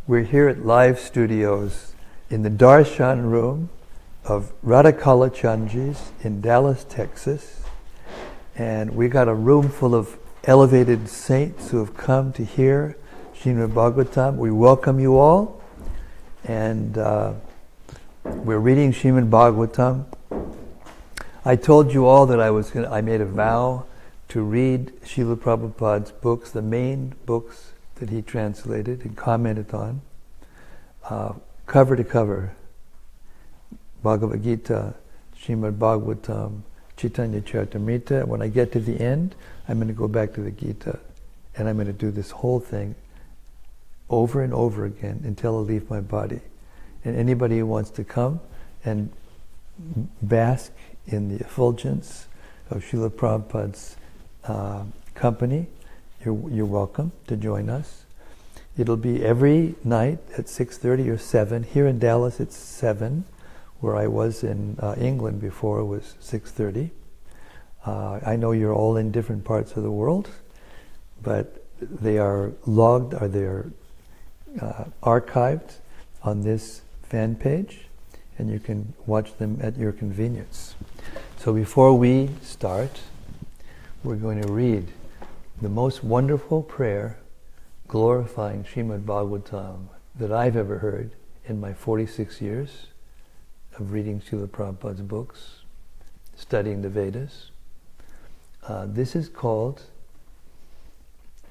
We're here at Live Studios in the Darshan room of Radhakala Chandji's in Dallas, Texas. And we got a room full of elevated saints who have come to hear Srimad-Bhagavatam. We welcome you all. And we're reading Srimad-Bhagavatam. I told you all that I made a vow to read Srila Prabhupada's books, the main books that he translated and commented on, cover to cover. Bhagavad Gita, Srimad-Bhagavatam, Chaitanya Charitamrita. When I get to the end, I'm going to go back to the Gita and I'm going to do this whole thing over and over again until I leave my body. And anybody who wants to come and bask in the effulgence of Srila Prabhupada's company, you're welcome to join us. It'll be every night at 6:30 or 7. Here in Dallas it's 7, where I was in England before it was 6:30. I know you're all in different parts of the world, but they are logged, or they're archived on this fan page, and you can watch them at your convenience. So before we start, we're going to read the most wonderful prayer glorifying Srimad-Bhagavatam that I've ever heard in my 46 years of reading Srila Prabhupada's books, studying the Vedas. This is called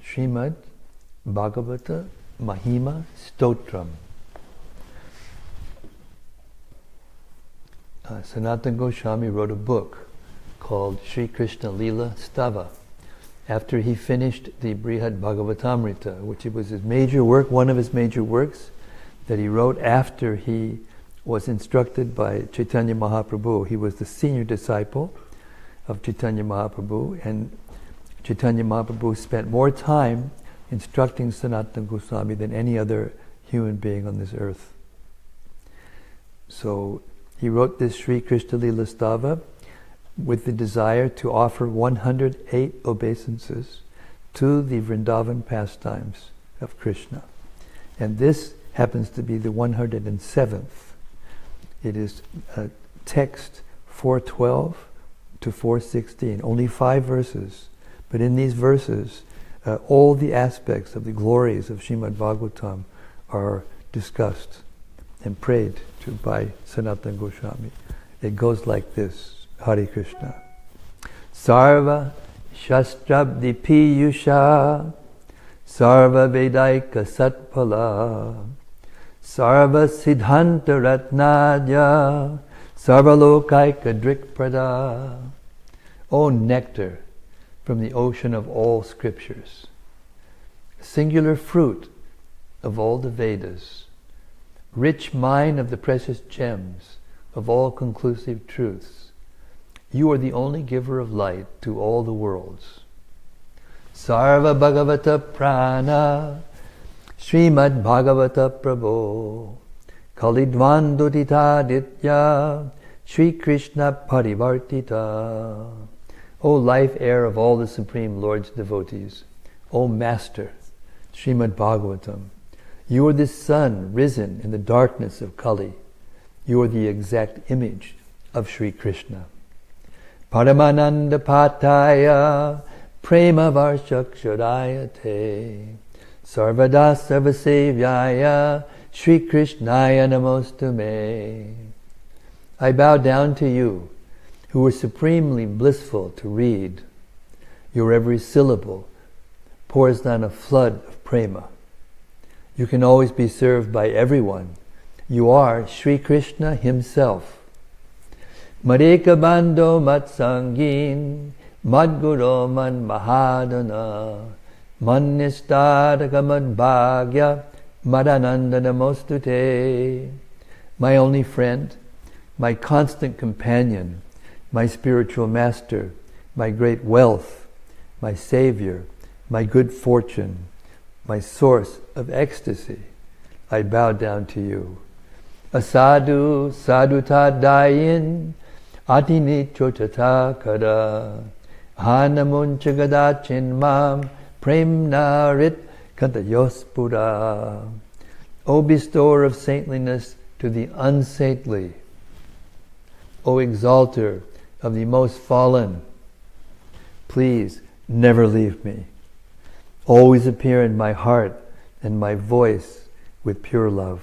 Srimad-Bhagavata Mahima Stotram. Sanatana Goswami wrote a book called Sri Krishna Lila Stava after he finished the Brihad Bhagavatamrita, which was his major work, one of his major works that he wrote after he was instructed by Chaitanya Mahaprabhu. He was the senior disciple of Chaitanya Mahaprabhu, and Chaitanya Mahaprabhu spent more time instructing Sanatana Goswami than any other human being on this earth. So he wrote this Sri Krishna Lila Stava with the desire to offer 108 obeisances to the Vrindavan pastimes of Krishna. And this happens to be the 107th. It is text 412 to 416, only 5 verses. But in these verses, all the aspects of the glories of Srimad-Bhagavatam are discussed and prayed to by Sanatana Goswami. It goes like this. Hare Krishna. Sarva Shastrabdi Piyusha Sarva Vedaika Satpala Sarva Siddhanta Ratnadya Sarva Lokaika Drikprada. O nectar from the ocean of all scriptures, singular fruit of all the Vedas, rich mine of the precious gems of all conclusive truths, you are the only giver of light to all the worlds. Sarva Bhagavata Prana Srimad Bhagavata Prabhu Kalidvandudita Ditya Sri Krishna Parivartita. O life air of all the Supreme Lord's devotees, O Master, Srimad Bhagavatam, you are the sun risen in the darkness of Kali. You are the exact image of Sri Krishna. Paramananda Pataya Prema Varshakshadayate Sarvada Sarvasevyaya Sri Krishnaya Namostume. I bow down to you, who are supremely blissful to read. Your every syllable pours down a flood of prema. You can always be served by everyone. You are Sri Krishna himself. Mareka Bando Matsangin Madguro Man Mahadana Manistadaka Madbhagya Madananda Namostute. My only friend, my constant companion, my spiritual master, my great wealth, my savior, my good fortune, my source of ecstasy, I bow down to you. Asadu saduta dayin atini chotata kada hanamun chagadachin mam premnarit Kanta Yospura. O bestower of saintliness to the unsaintly, O exalter of the most fallen, please never leave me. Always appear in my heart and my voice with pure love.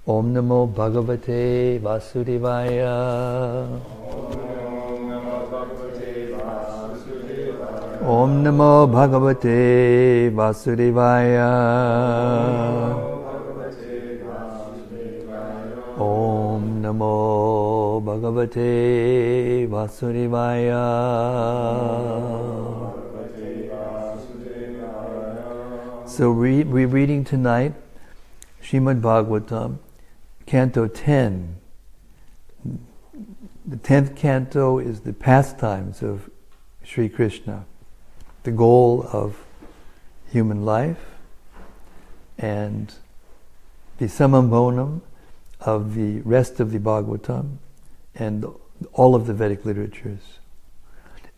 Om Namo Bhagavate Vasudevaya. Om Namo Bhagavate Vasudevaya. Om Namo Bhagavate Vasudevaya. So we're reading tonight Srimad-Bhagavatam, Canto 10. The 10th canto is the pastimes of Sri Krishna, the goal of human life, and the summum bonum of the rest of the Bhagavatam and all of the Vedic literatures.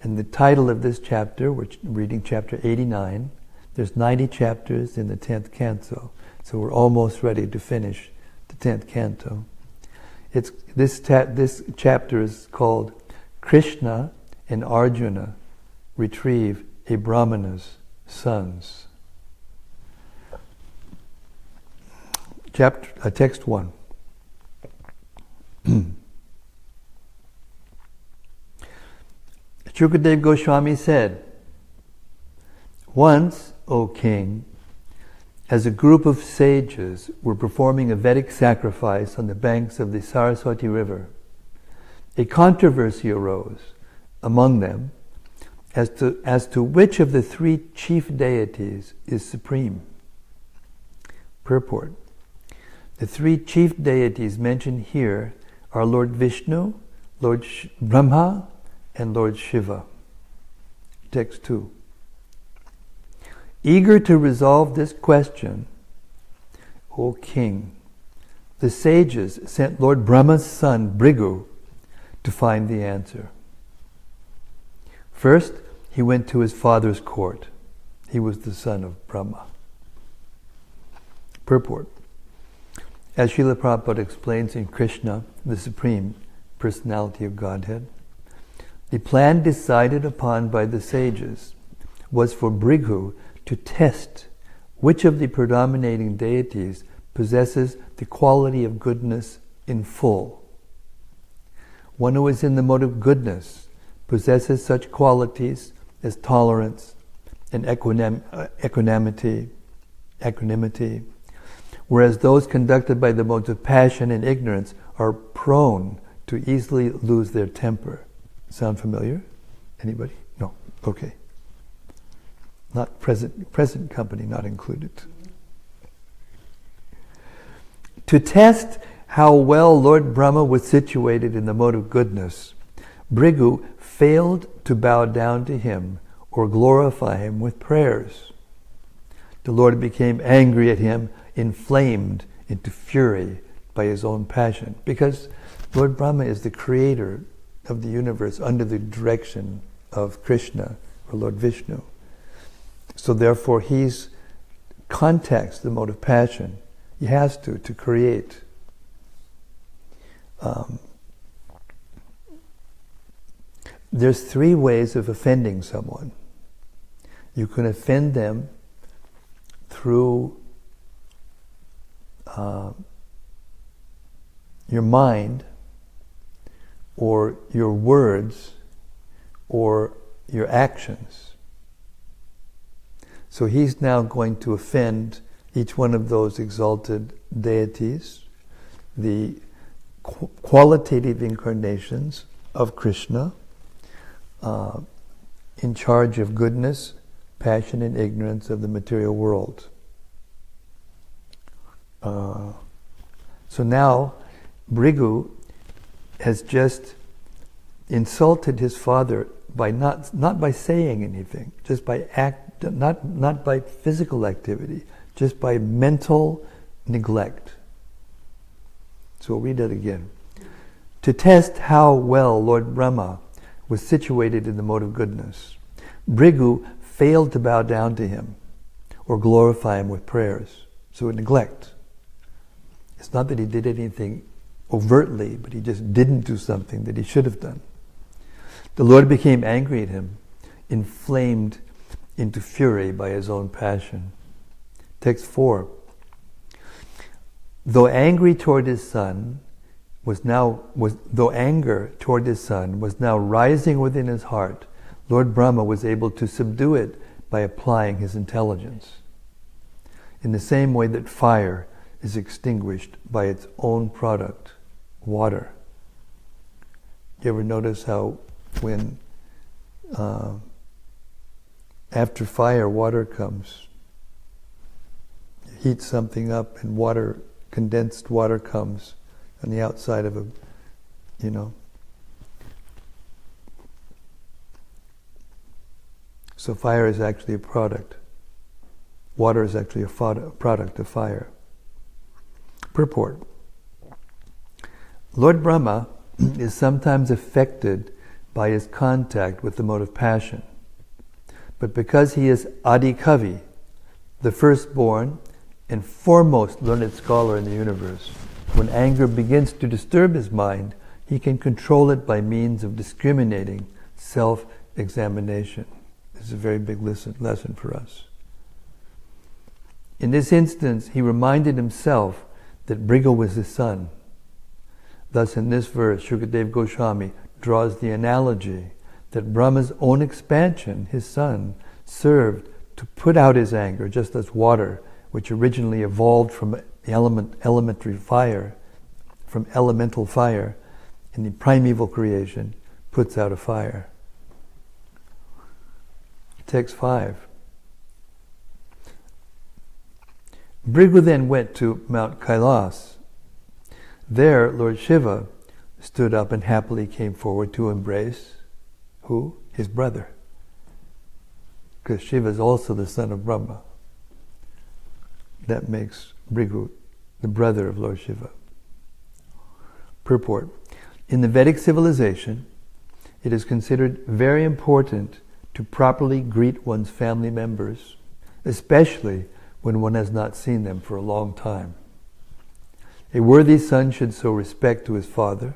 And the title of this chapter, we're reading chapter 89, there's 90 chapters in the 10th canto, so we're almost ready to finish the 10th canto. This chapter is called Krsna and Arjuna Retrieve a Brahmana's Sons. Text 1. Shukadeva Goswami said, "Once, O king, as a group of sages were performing a Vedic sacrifice on the banks of the Saraswati River, a controversy arose among them as to which of the three chief deities is supreme." Purport. The three chief deities mentioned here are Lord Vishnu, Lord Brahma, and Lord Shiva. Text 2. Eager to resolve this question, O king, the sages sent Lord Brahma's son, Bhrigu, to find the answer. First, he went to his father's court. He was the son of Brahma. Purport. As Srila Prabhupada explains in Krishna, the Supreme Personality of Godhead, the plan decided upon by the sages was for Bhrigu to test which of the predominating deities possesses the quality of goodness in full. One who is in the mode of goodness possesses such qualities as tolerance and equanimity, whereas those conducted by the modes of passion and ignorance are prone to easily lose their temper. Sound familiar? Anybody? No. Okay. Not present company not included. To test how well Lord Brahma was situated in the mode of goodness, Bhrigu failed to bow down to him or glorify him with prayers. The Lord became angry at him, inflamed into fury by his own passion, because Lord Brahma is the creator of the universe under the direction of Krishna or Lord Vishnu. So therefore he's contacts the mode of passion. He has to create. There's three ways of offending someone. You can offend them through your mind, or your words, or your actions. So he's now going to offend each one of those exalted deities, the qualitative incarnations of Krishna, in charge of goodness, passion, and ignorance of the material world. So now, Bhrigu has just insulted his father by not by saying anything, just by not by physical activity, just by mental neglect. So we'll read that again. To test how well Lord Brahma was situated in the mode of goodness, Bhrigu failed to bow down to him or glorify him with prayers. So neglect. It's not that he did anything overtly, but he just didn't do something that he should have done. The Lord became angry at him, inflamed into fury by his own passion. Text 4. Though anger toward his son was now rising within his heart, Lord Brahma was able to subdue it by applying his intelligence. In the same way that fire is extinguished by its own product, water. You ever notice how when after fire water comes, you heat something up and water, condensed water comes on the outside of So fire is actually a product. Water is actually a product of fire. Purport. Lord Brahma is sometimes affected by his contact with the mode of passion. But because he is Adi Kavi, the firstborn and foremost learned scholar in the universe, when anger begins to disturb his mind, he can control it by means of discriminating self-examination. This is a very big lesson for us. In this instance, he reminded himself that Bhrigu was his son. Thus, in this verse, Shukadeva Goswami draws the analogy that Brahma's own expansion, his son, served to put out his anger, just as water, which originally evolved from elemental fire, in the primeval creation, puts out a fire. Text 5. Bhrigu then went to Mount Kailas. There, Lord Shiva stood up and happily came forward to embrace who? His brother. Because Shiva is also the son of Brahma. That makes Bhrigu the brother of Lord Shiva. Purport. In the Vedic civilization, it is considered very important to properly greet one's family members, especially when one has not seen them for a long time. A worthy son should show respect to his father,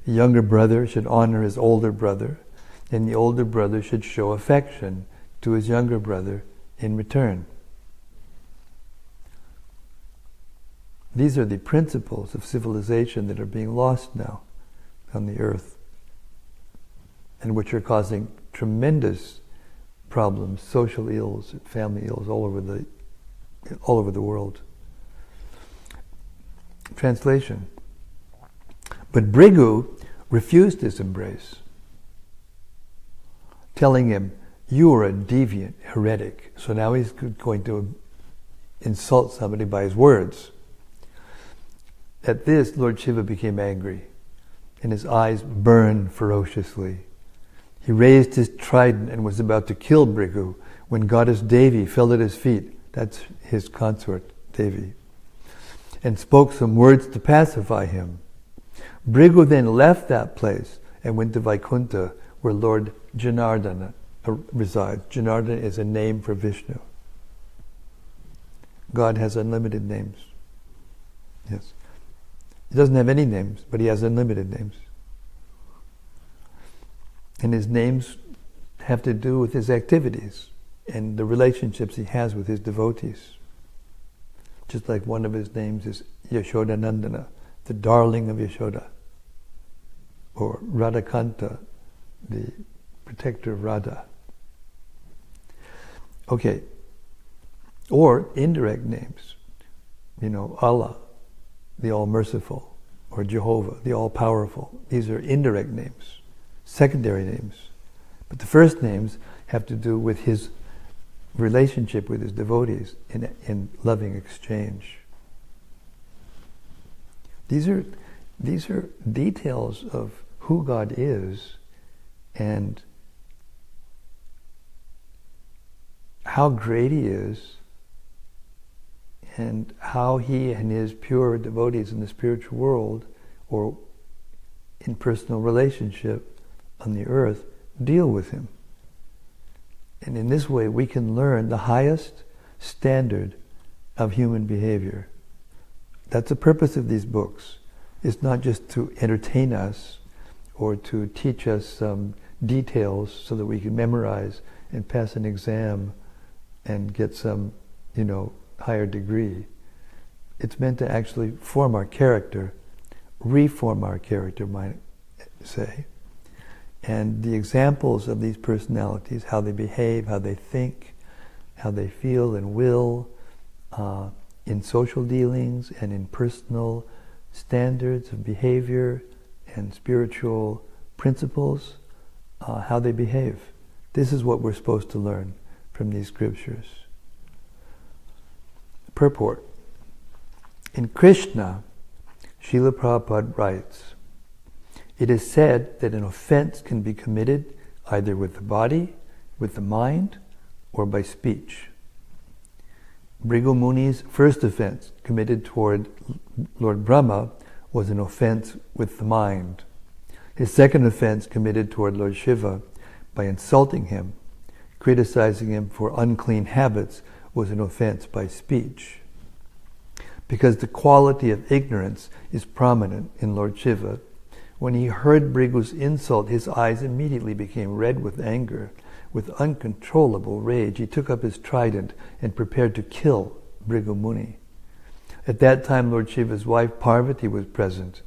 a younger brother should honor his older brother, and the older brother should show affection to his younger brother in return. These are the principles of civilization that are being lost now on the earth, and which are causing tremendous problems, social ills, family ills all over the world. Translation. But Bhrigu refused his embrace, telling him, "You are a deviant heretic." So now he's going to insult somebody by his words. At this, Lord Shiva became angry, and his eyes burned ferociously. He raised his trident and was about to kill Bhrigu when Goddess Devi fell at his feet. That's his consort, Devi, and spoke some words to pacify him. Bhrigu then left that place and went to Vaikuntha, where Lord Janardana resides. Janardana is a name for Vishnu. God has unlimited names. Yes. He doesn't have any names, but he has unlimited names. And his names have to do with his activities and the relationships he has with his devotees. Just like one of his names is Yashoda Nandana, the darling of Yashoda, or Radhakanta, the protector of Radha. Okay, or indirect names, Allah, the all-merciful, or Jehovah, the all-powerful. These are indirect names, secondary names. But the first names have to do with his relationship with his devotees in loving exchange. These are details of who God is and how great he is and how he and his pure devotees in the spiritual world or in personal relationship on the earth deal with him. And in this way we can learn the highest standard of human behavior. That's the purpose of these books. It's not just to entertain us or to teach us some details so that we can memorize and pass an exam and get some, higher degree. It's meant to actually form our character, reform our character, might say. And the examples of these personalities, how they behave, how they think, how they feel and will, in social dealings and in personal standards of behavior and spiritual principles, how they behave. This is what we're supposed to learn from these scriptures. Purport. In Krsna, Srila Prabhupada writes, "It is said that an offense can be committed either with the body, with the mind, or by speech. Bhrigu Muni's first offense committed toward Lord Brahma was an offense with the mind. His second offense committed toward Lord Shiva by insulting him, criticizing him for unclean habits, was an offense by speech. Because the quality of ignorance is prominent in Lord Shiva, when he heard Bhrigu's insult, his eyes immediately became red with anger. With uncontrollable rage, he took up his trident and prepared to kill Bhrigu Muni. At that time, Lord Shiva's wife Parvati was present.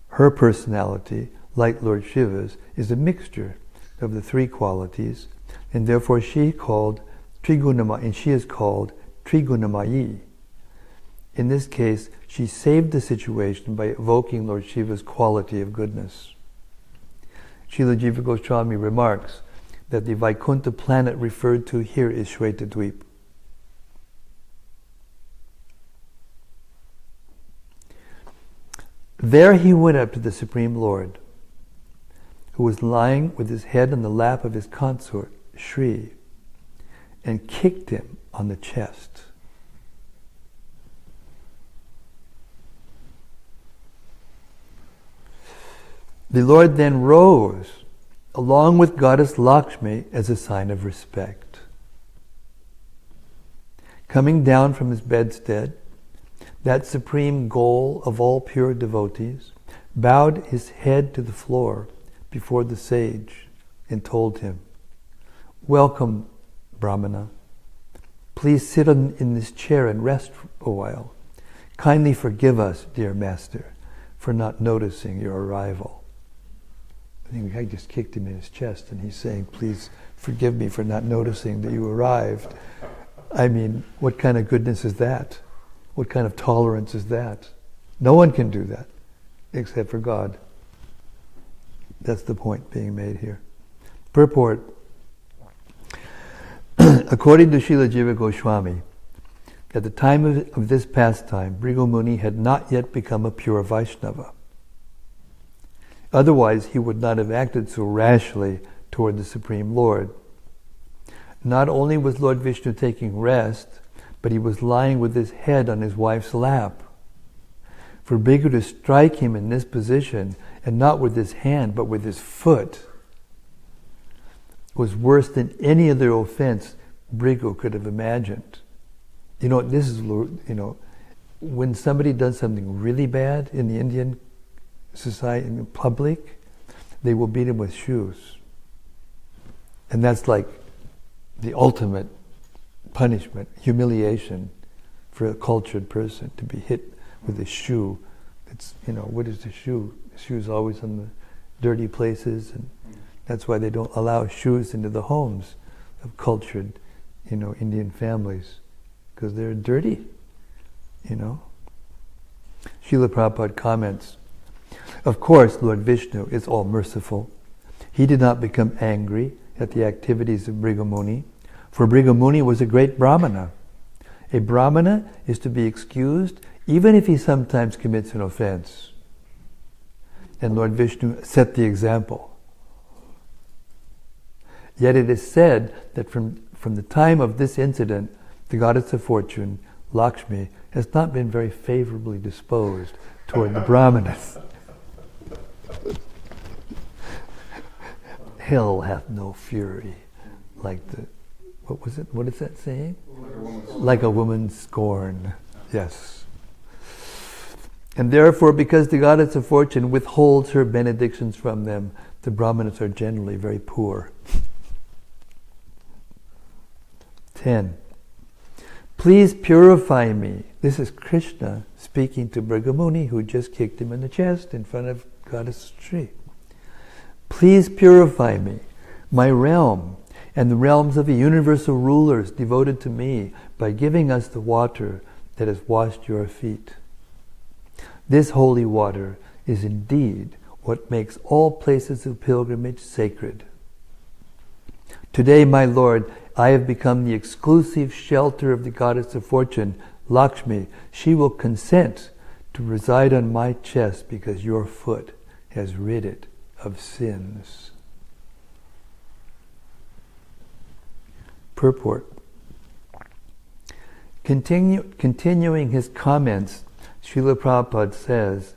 Her personality, like Lord Shiva's, is a mixture of the three qualities, and therefore she is called Trigunamayi. In this case, she saved the situation by evoking Lord Shiva's quality of goodness." Srila Jiva Goswami remarks that the Vaikuntha planet referred to here is Shwetadweep. There he went up to the Supreme Lord, who was lying with his head on the lap of his consort, Shri, and kicked him on the chest. The Lord then rose, along with Goddess Lakshmi, as a sign of respect. Coming down from his bedstead, that supreme goal of all pure devotees bowed his head to the floor before the sage and told him, "Welcome, Brahmana. Please sit in this chair and rest a while. Kindly forgive us, dear master, for not noticing your arrival." I think I just kicked him in his chest and he's saying, "Please forgive me for not noticing that you arrived." I mean, what kind of goodness is that? What kind of tolerance is that? No one can do that except for God. That's the point being made here. Purport. According to Srila Jiva Goswami, at the time of this pastime, Bhrigu Muni had not yet become a pure Vaishnava. Otherwise, he would not have acted so rashly toward the Supreme Lord. Not only was Lord Vishnu taking rest, but he was lying with his head on his wife's lap. For Bhrigu to strike him in this position, and not with his hand, but with his foot, was worse than any other offense Bhrigu could have imagined. This is, when somebody does something really bad in the Indian society, in public, they will beat him with shoes. And that's like the ultimate punishment, humiliation for a cultured person, to be hit with a shoe. It's, what is the shoe? The shoe's always on the dirty places, and that's why they don't allow shoes into the homes of cultured, Indian families, because they're dirty, Srila Prabhupada comments, "Of course, Lord Vishnu is all merciful. He did not become angry at the activities of Bhrigu Muni, for Bhrigu Muni was a great Brahmana. A Brahmana is to be excused even if he sometimes commits an offense. And Lord Vishnu set the example. Yet it is said that from the time of this incident, the goddess of fortune, Lakshmi, has not been very favorably disposed toward the Brahmanas. Hell hath no fury like the what was it? What is that saying? Like a woman's scorn. Yes. And therefore, because the goddess of fortune withholds her benedictions from them, the Brahmanas are generally very poor. 10. Please purify me. This is Krishna speaking to Brighamuni, who just kicked him in the chest in front of Goddess Sri. Please purify me, my realm, and the realms of the universal rulers devoted to me by giving us the water that has washed your feet. This holy water is indeed what makes all places of pilgrimage sacred. Today, my Lord, I have become the exclusive shelter of the goddess of fortune, Lakshmi. She will consent to reside on my chest because your foot has rid it of sins. Purport. Continuing his comments, Srila Prabhupada says,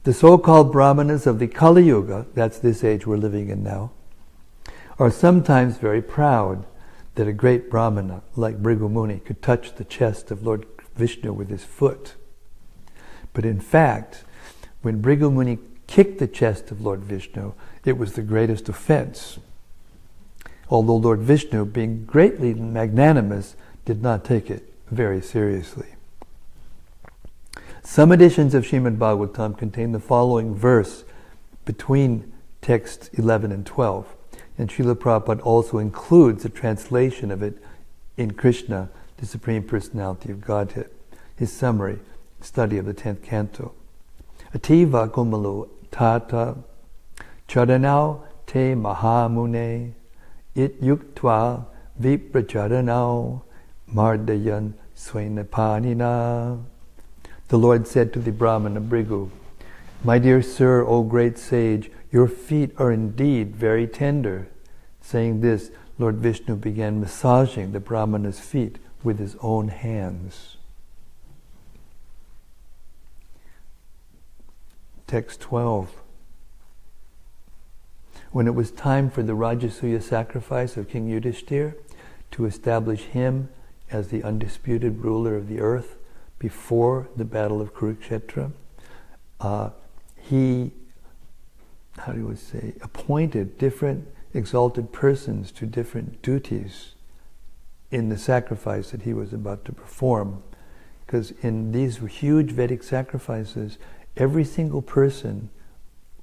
the so-called Brahmanas of the Kali Yuga, that's this age we're living in now, are sometimes very proud that a great Brahmana like Brighamuni could touch the chest of Lord Vishnu with his foot. But in fact, when Brighamuni kicked the chest of Lord Vishnu, it was the greatest offense. Although Lord Vishnu, being greatly magnanimous, did not take it very seriously. Some editions of Srimad-Bhagavatam contain the following verse between texts 11 and 12. And Srila Prabhupada also includes a translation of it in Krishna, the Supreme Personality of Godhead. His summary, study of the 10th canto. Ativa kumalu tata charanau te mahamune it yuktva vipracharanau mardayan swainapanina. The Lord said to the Brahmana Bhrigu, my dear sir, O great sage, your feet are indeed very tender. Saying this, Lord Vishnu began massaging the Brahmana's feet with his own hands. Text 12. When it was time for the Rajasuya sacrifice of King Yudhishthira to establish him as the undisputed ruler of the earth before the battle of Kurukshetra, he appointed different exalted persons to different duties in the sacrifice that he was about to perform. Because in these huge Vedic sacrifices, every single person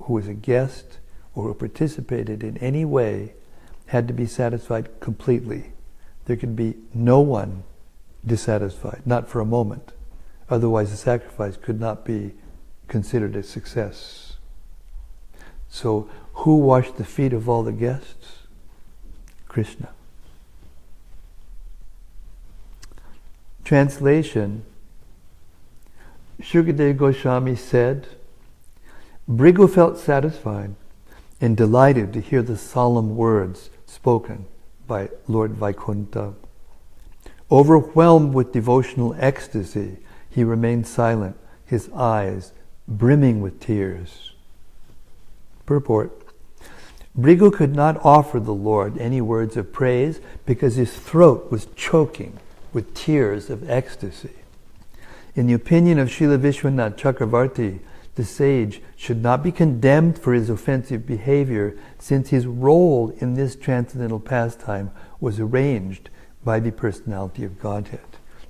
who was a guest or who participated in any way had to be satisfied completely. There could be no one dissatisfied, not for a moment. Otherwise the sacrifice could not be considered a success. So, who washed the feet of all the guests? Krishna. Translation. Shukadeva Goswami said, Bhrigu felt satisfied and delighted to hear the solemn words spoken by Lord Vaikunta. Overwhelmed with devotional ecstasy, he remained silent, his eyes brimming with tears. Purport. Bhrigu could not offer the Lord any words of praise because his throat was choking with tears of ecstasy. In the opinion of Srila Vishwanath Chakravarti, the sage should not be condemned for his offensive behavior, since his role in this transcendental pastime was arranged by the personality of Godhead.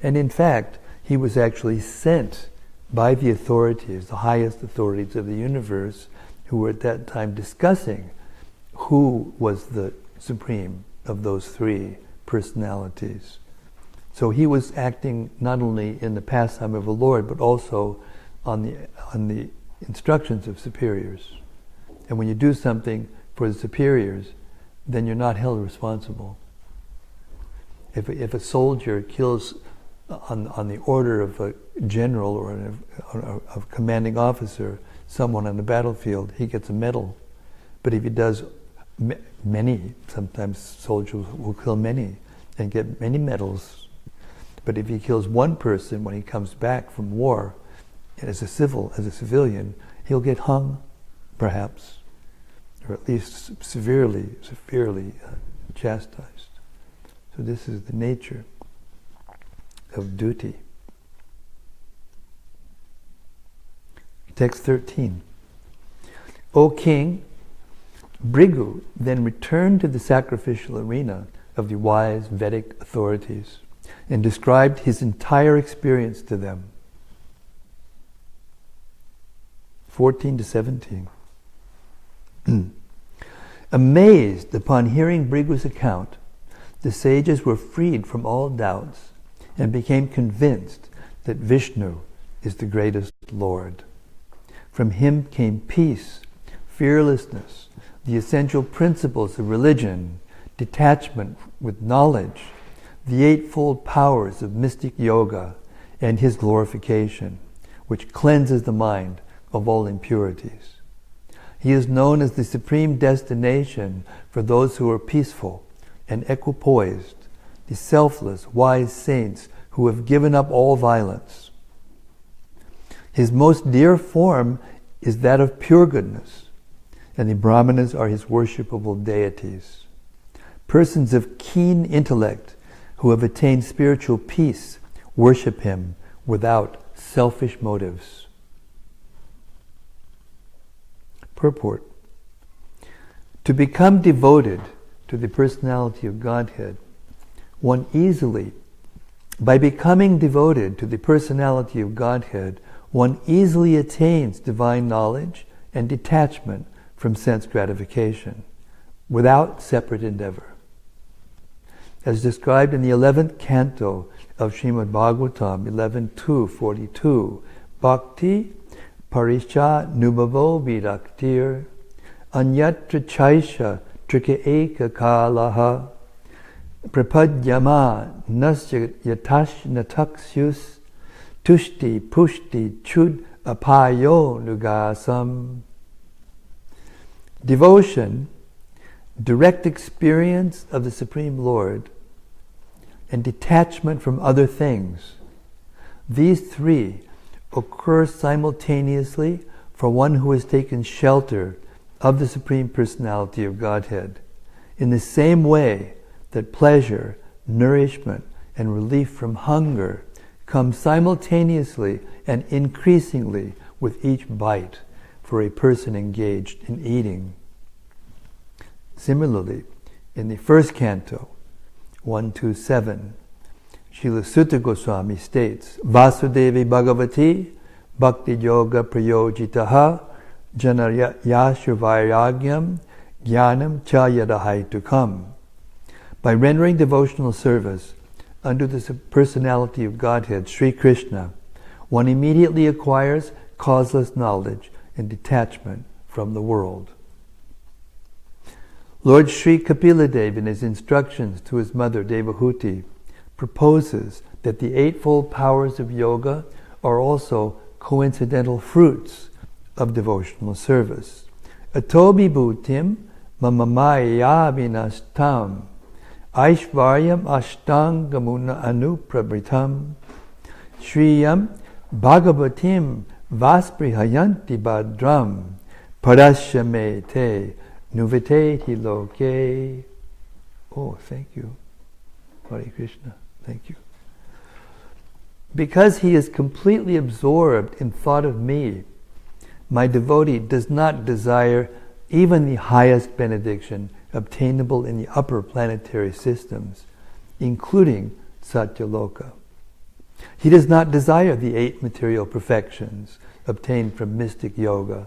And in fact, he was actually sent by the authorities, the highest authorities of the universe, who were at that time discussing who was the supreme of those three personalities. So he was acting not only in the pastime of the Lord, but also on the instructions of superiors. And when you do something for the superiors, then you're not held responsible. If a soldier kills on the order of a general or a commanding officer someone on the battlefield, he gets a medal. But if he does many, sometimes soldiers will kill many and get many medals. But if he kills one person when he comes back from war, as a civilian, he'll get hung, perhaps, or at least severely chastised. So this is the nature of duty. Text 13. O king, Bhrigu then returned to the sacrificial arena of the wise Vedic authorities and described his entire experience to them. 14 to 17. Amazed upon hearing Bhrigu's account, the sages were freed from all doubts and became convinced that Vishnu is the greatest Lord. From him came peace, fearlessness, the essential principles of religion, detachment with knowledge, the eightfold powers of mystic yoga, and his glorification, which cleanses the mind of all impurities. He is known as the supreme destination for those who are peaceful and equipoised, the selfless, wise saints who have given up all violence. His most dear form is that of pure goodness, and the Brahmanas are his worshipable deities. Persons of keen intellect who have attained spiritual peace worship him without selfish motives. Purport. To become devoted to the personality of Godhead, by becoming devoted to the personality of Godhead, one easily attains divine knowledge and detachment from sense gratification, without separate endeavor. As described in the 11th canto of Srimad-Bhagavatam, 11.2.42, Bhakti Parischa Nubhavo Viraktir Anyatra Chaisha Trika Eka Kalaha Prapadyama Nasya Yatash Nataksius Tushti Pushti Chud Apayo Nugasam. Devotion, direct experience of the Supreme Lord, and detachment from other things. These three occur simultaneously for one who has taken shelter of the Supreme Personality of Godhead, in the same way that pleasure, nourishment, and relief from hunger come simultaneously and increasingly with each bite for a person engaged in eating. Similarly, in the first canto, 127, Srila Sutta Goswami states, Vasudevi Bhagavati Bhakti Yoga Prayojitaha Janarya Vairagyam Jnanam Cha Yadahaitukam. By rendering devotional service under the personality of Godhead, Sri Krishna, one immediately acquires causeless knowledge and detachment from the world. Lord Sri Kapiladev, in his instructions to his mother Devahuti, proposes that the eightfold powers of yoga are also coincidental fruits of devotional service. Atobi bhutim mamamaya vinastam aishvaryam ashtangamuna anuprabritam shriyam bhagavatim vasprihayanti badram parashyame te nuviteti loke. Oh, thank you. Hare Krishna. Thank you. Because he is completely absorbed in thought of me, my devotee does not desire even the highest benediction obtainable in the upper planetary systems, including Satyaloka. He does not desire the 8 material perfections obtained from mystic yoga,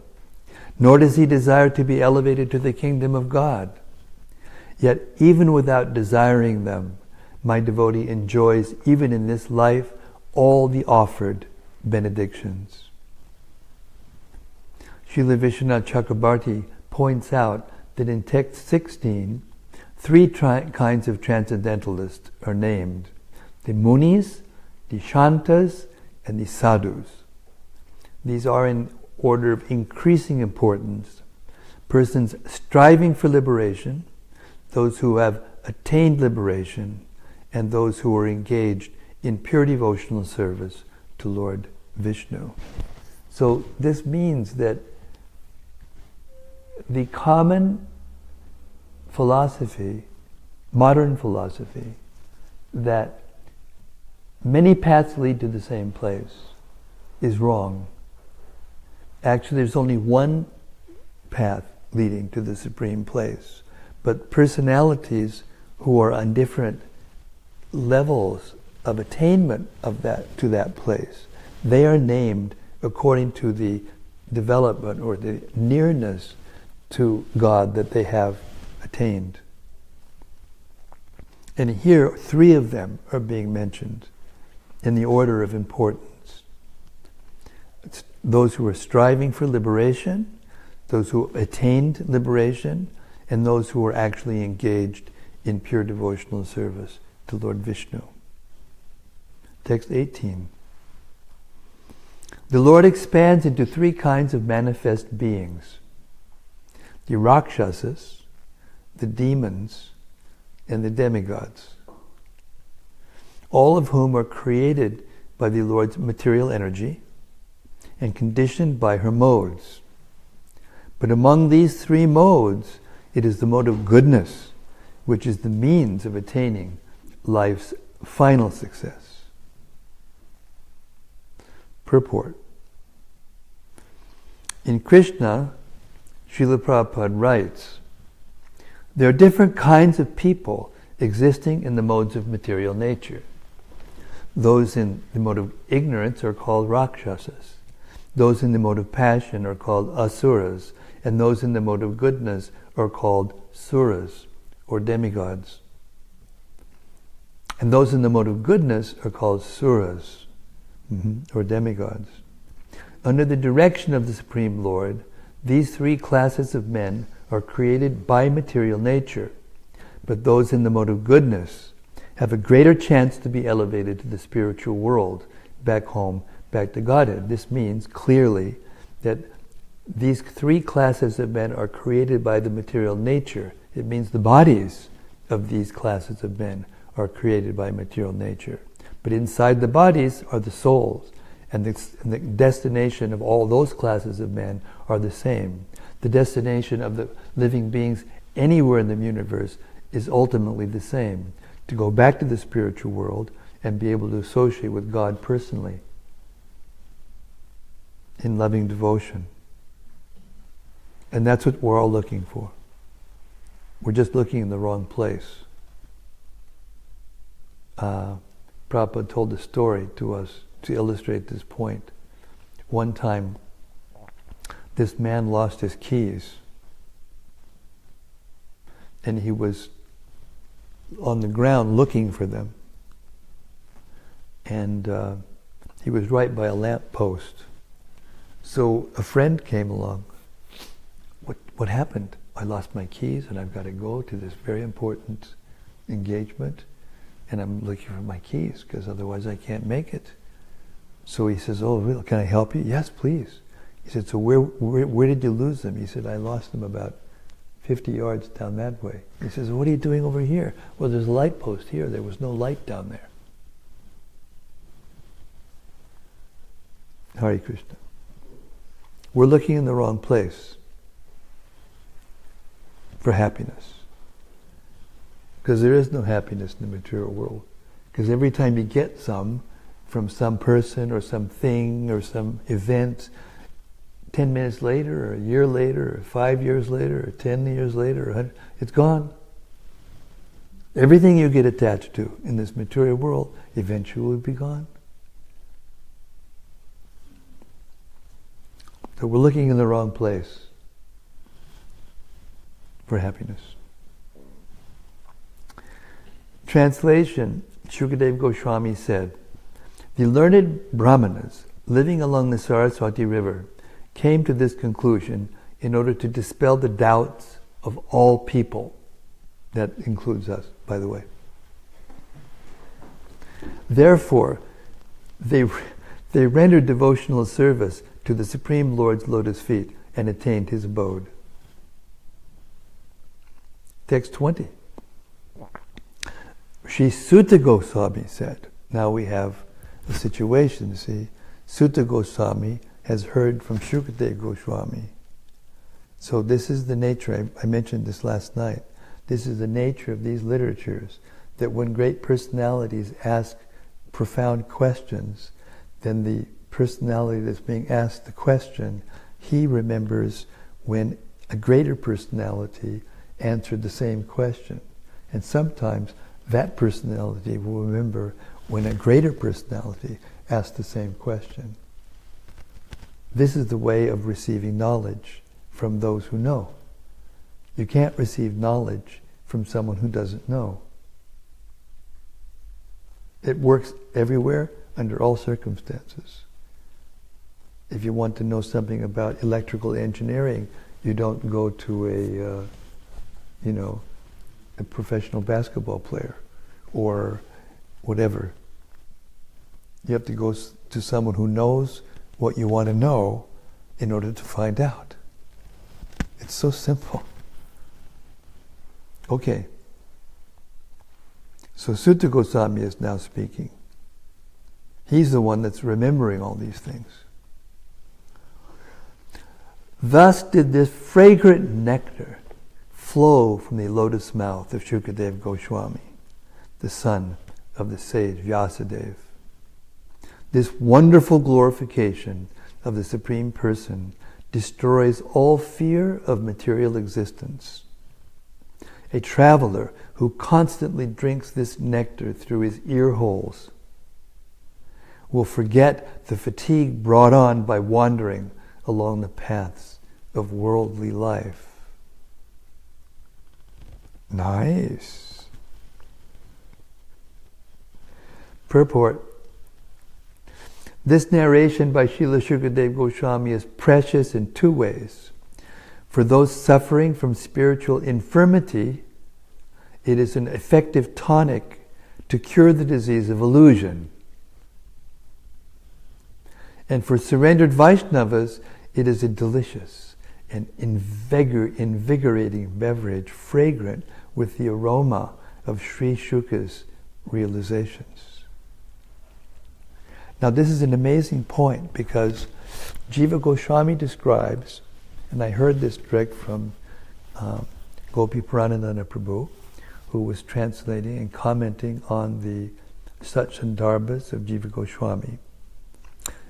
nor does he desire to be elevated to the kingdom of God. Yet even without desiring them, my devotee enjoys, even in this life, all the offered benedictions. Srila Vishwanath Chakrabarti points out that in text 16, 3 kinds of transcendentalists are named: the Munis, the Shantas, and the Sadhus. These are in order of increasing importance: persons striving for liberation, those who have attained liberation, and those who are engaged in pure devotional service to Lord Vishnu. So this means that the common philosophy, modern philosophy, that many paths lead to the same place is wrong. Actually, there's only one path leading to the supreme place. But personalities who are on different levels of attainment of to that place, they are named according to the development or the nearness to God that they have attained. And here, 3 of them are being mentioned in the order of importance. It's those who are striving for liberation, those who attained liberation, and those who are actually engaged in pure devotional service to Lord Vishnu. Text 18. The Lord expands into 3 kinds of manifest beings: the Rakshasas, the demons, and the demigods, all of whom are created by the Lord's material energy and conditioned by her modes. But among these 3 modes, it is the mode of goodness which is the means of attaining life's final success. Purport. In Krishna, Srila Prabhupada writes, there are different kinds of people existing in the modes of material nature. Those in the mode of ignorance are called Rakshasas. Those in the mode of passion are called Asuras. And those in the mode of goodness are called Suras, or demigods. And those in the mode of goodness are called Suras, or demigods. Under the direction of the Supreme Lord, these 3 classes of men are created by material nature, but those in the mode of goodness have a greater chance to be elevated to the spiritual world, back home, back to Godhead. This means clearly that these 3 classes of men are created by the material nature. It means the bodies of these classes of men are created by material nature. But inside the bodies are the souls, and the destination of all those classes of men are the same. The destination of the living beings anywhere in the universe is ultimately the same: to go back to the spiritual world and be able to associate with God personally in loving devotion. And that's what we're all looking for. We're just looking in the wrong place. Prabhupada told a story to us to illustrate this point. One time, this man lost his keys, and he was on the ground looking for them. And he was right by a lamp post. So a friend came along. What happened? I lost my keys and I've got to go to this very important engagement, and I'm looking for my keys because otherwise I can't make it. So he says, oh, really? Can I help you? Yes, please. He said, so where did you lose them? He said, I lost them about 50 yards down that way. He says, what are you doing over here? Well, there's a light post here. There was no light down there. Hare Krishna. We're looking in the wrong place for happiness. Because there is no happiness in the material world. Because every time you get some from some person or something or some event, 10 minutes later or a year later or 5 years later or 10 years later, or 100, it's gone. Everything you get attached to in this material world eventually will be gone. So we're looking in the wrong place for happiness. Translation, Shukadeva Goswami said, the learned Brahmanas living along the Saraswati River came to this conclusion in order to dispel the doubts of all people. That includes us, by the way. Therefore, they rendered devotional service to the Supreme Lord's lotus feet and attained his abode. Text 20. Sri Sutta Goswami said, now we have a situation, see. Sutta Goswami has heard from Shukadeva Goswami. So this is the nature, I mentioned this last night, this is the nature of these literatures. that when great personalities ask profound questions, then the personality that's being asked the question, he remembers when a greater personality answered the same question. And sometimes that personality will remember when a greater personality asked the same question. This is the way of receiving knowledge from those who know. You can't receive knowledge from someone who doesn't know. It works everywhere, under all circumstances. If you want to know something about electrical engineering, you don't go to a professional basketball player or whatever. You have to go to someone who knows what you want to know in order to find out. It's so simple. Okay. So Sutta Goswami is now speaking. He's the one that's remembering all these things. Thus did this fragrant nectar flow from the lotus mouth of Shukadeva Goswami, the son of the sage Vyasadeva. This wonderful glorification of the Supreme Person destroys all fear of material existence. A traveler who constantly drinks this nectar through his ear holes will forget the fatigue brought on by wandering along the paths of worldly life. Nice. Purport. This narration by Srila Shukadeva Goswami is precious in two ways. For those suffering from spiritual infirmity, it is an effective tonic to cure the disease of illusion. And for surrendered Vaishnavas, it is a delicious and invigorating beverage, fragrant with the aroma of Sri Shuka's realizations. Now this is an amazing point because Jiva Goswami describes, and I heard this direct from Gopi Pranadana Prabhu, who was translating and commenting on the Satsandarbhas of Jiva Goswami.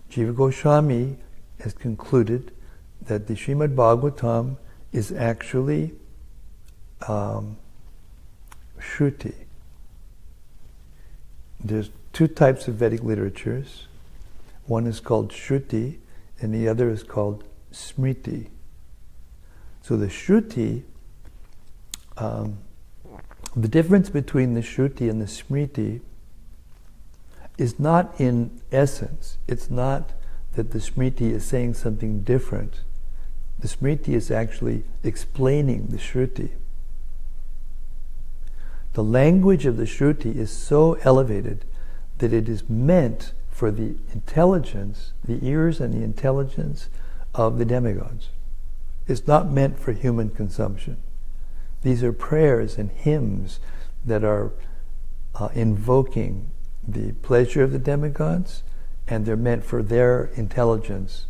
Jiva Goswami has concluded that the Srimad-Bhagavatam is actually Shruti. There's two types of Vedic literatures. One is called Shruti and the other is called Smriti. So the Shruti, the difference between the Shruti and the Smriti is not in essence. It's not that the Smriti is saying something different. The Smriti is actually explaining the Shruti. The language of the Shruti is so elevated that it is meant for the intelligence, the ears and the intelligence of the demigods. It's not meant for human consumption. These are prayers and hymns that are invoking the pleasure of the demigods, and they're meant for their intelligence.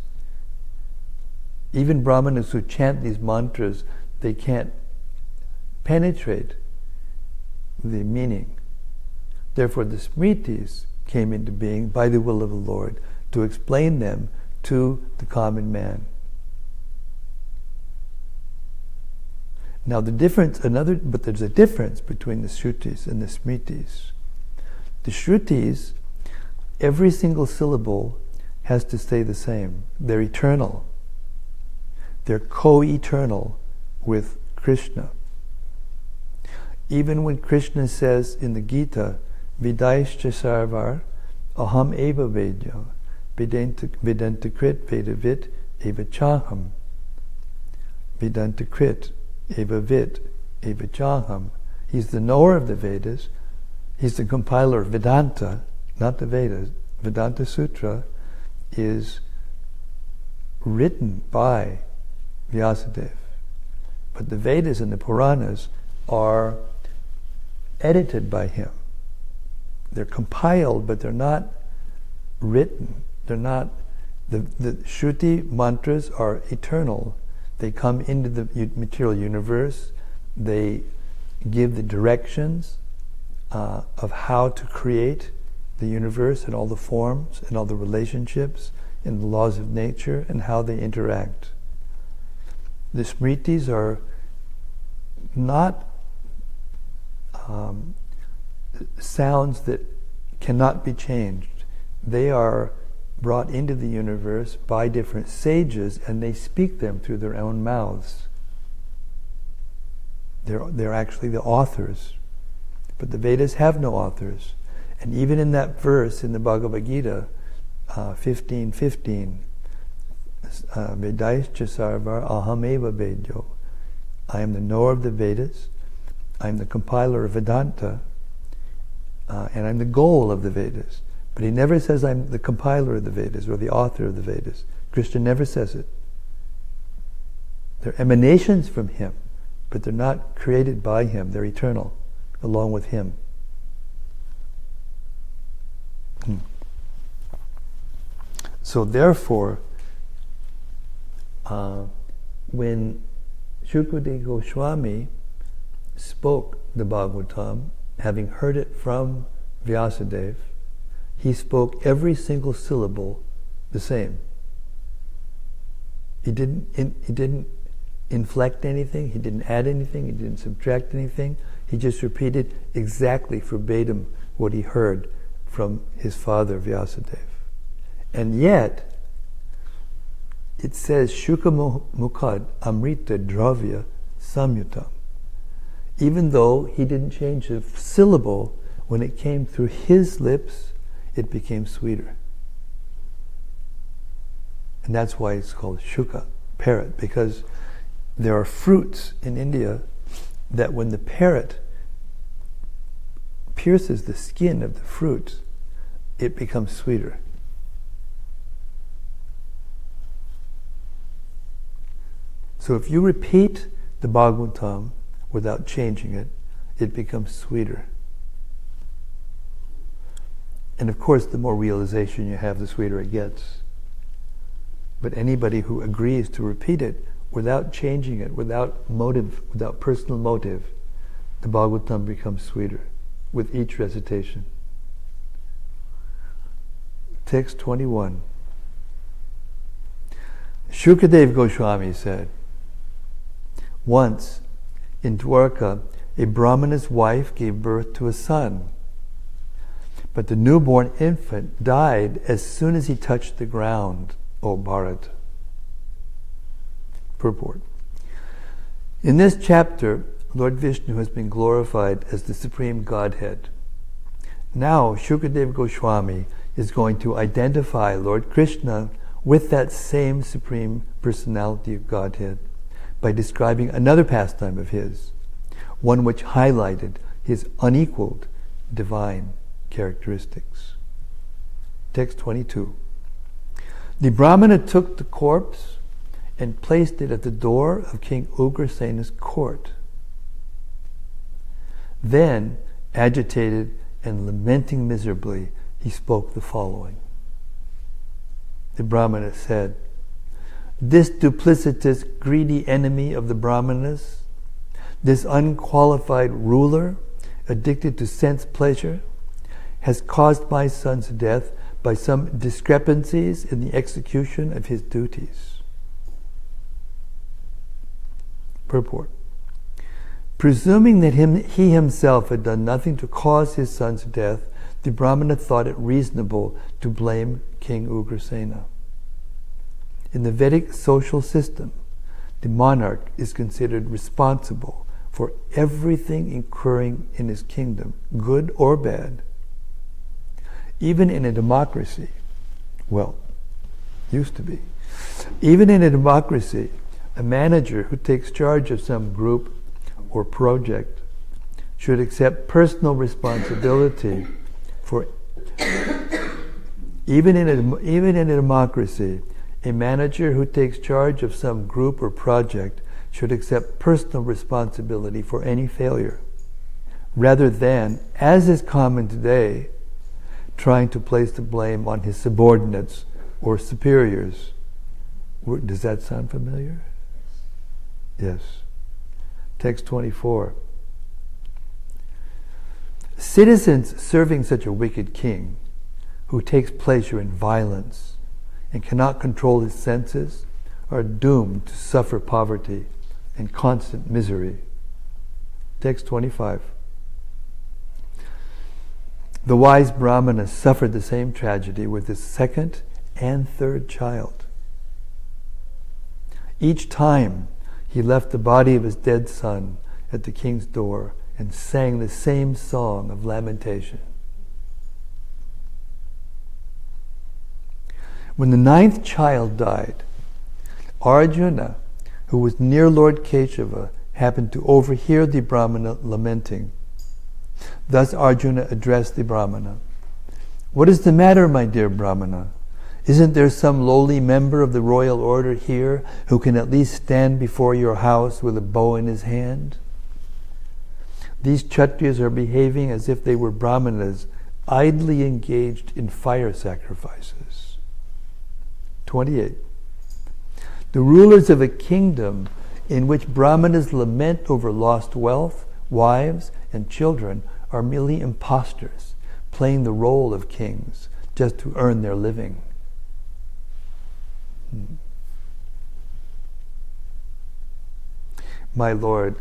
Even Brahmanas who chant these mantras, they can't penetrate the meaning. Therefore the Smritis came into being by the will of the Lord to explain them to the common man. Now the difference, but there's a difference between the Shrutis and the Smritis. The Shrutis, every single syllable has to stay the same. They're eternal. They're co-eternal with Krishna. Even when Krishna says in the Gita, Vidaischa sarvar aham eva vedya vedantakrit vedavit eva chaham. Vedantakrit eva vit eva chaham. He's the knower of the Vedas. He's the compiler of Vedanta, not the Vedas. Vedanta Sutra is written by Vyasadeva. But the Vedas and the Puranas are edited by him. They're compiled, but they're not written. They're not, the Shruti mantras are eternal. They come into the material universe. They give the directions of how to create the universe and all the forms and all the relationships and the laws of nature and how they interact. The Smritis are not sounds that cannot be changed. They are brought into the universe by different sages, and they speak them through their own mouths. They're actually the authors. But the Vedas have no authors. And even in that verse in the Bhagavad Gita, 15:15, Vedaischa sarvar ahameva vedyo. I am the knower of the Vedas, I am the compiler of Vedanta, and I'm the goal of the Vedas. But he never says I'm the compiler of the Vedas or the author of the Vedas. Krishna never says it. They're emanations from him, but they're not created by him. They're eternal, along with him. So therefore, when Shukadeva Goswami spoke the Bhagavatam, having heard it from Vyasadeva, he spoke every single syllable the same. He didn't inflect anything, he didn't add anything, he didn't subtract anything. He just repeated exactly verbatim what he heard from his father Vyasadeva. And yet, it says, Shuka Mukhad Amrita Dravya Samyutam. Even though he didn't change a syllable, when it came through his lips, it became sweeter. And that's why it's called Shuka, parrot, because there are fruits in India that when the parrot pierces the skin of the fruit, it becomes sweeter. So if you repeat the Bhagavatam without changing it, it becomes sweeter. And of course, the more realization you have, the sweeter it gets. But anybody who agrees to repeat it without changing it, without motive, without personal motive, the Bhagavatam becomes sweeter with each recitation. Text 21. Shukadeva Goswami said, once in Dwarka, a Brahmana's wife gave birth to a son. But the newborn infant died as soon as he touched the ground, O Bharat. Purport. In this chapter, Lord Vishnu has been glorified as the Supreme Godhead. Now, Shukadeva Goswami is going to identify Lord Krishna with that same Supreme Personality of Godhead by describing another pastime of his, one which highlighted his unequaled divine characteristics. Text 22. The Brahmana took the corpse and placed it at the door of King Ugrasena's court. Then, agitated and lamenting miserably, he spoke the following. The Brahmana said, "This duplicitous, greedy enemy of the Brahmanas, this unqualified ruler, addicted to sense pleasure, has caused my son's death by some discrepancies in the execution of his duties." Purport. Presuming that he himself had done nothing to cause his son's death, the Brahmana thought it reasonable to blame King Ugrasena. In the Vedic social system, the monarch is considered responsible for everything occurring in his kingdom, good or bad. Even in a democracy, well, used to be, even in a democracy, a manager who takes charge of some group or project should accept personal responsibility for. Even in a democracy, a manager who takes charge of some group or project should accept personal responsibility for any failure, rather than, as is common today, trying to place the blame on his subordinates or superiors. Does that sound familiar? Yes. Text 24. Citizens serving such a wicked king, who takes pleasure in violence and cannot control his senses, are doomed to suffer poverty and constant misery. Text 25. The wise Brahmana suffered the same tragedy with his second and third child. Each time he left the body of his dead son at the king's door and sang the same song of lamentation. When the ninth child died, Arjuna, who was near Lord Kesava, happened to overhear the Brahmana lamenting. Thus Arjuna addressed the Brahmana. "What is the matter, my dear Brahmana? Isn't there some lowly member of the royal order here who can at least stand before your house with a bow in his hand? These Kshatriyas are behaving as if they were Brahmanas, idly engaged in fire sacrifices." 28. The rulers of a kingdom in which Brahmanas lament over lost wealth, wives, and children are merely impostors, playing the role of kings just to earn their living. My Lord,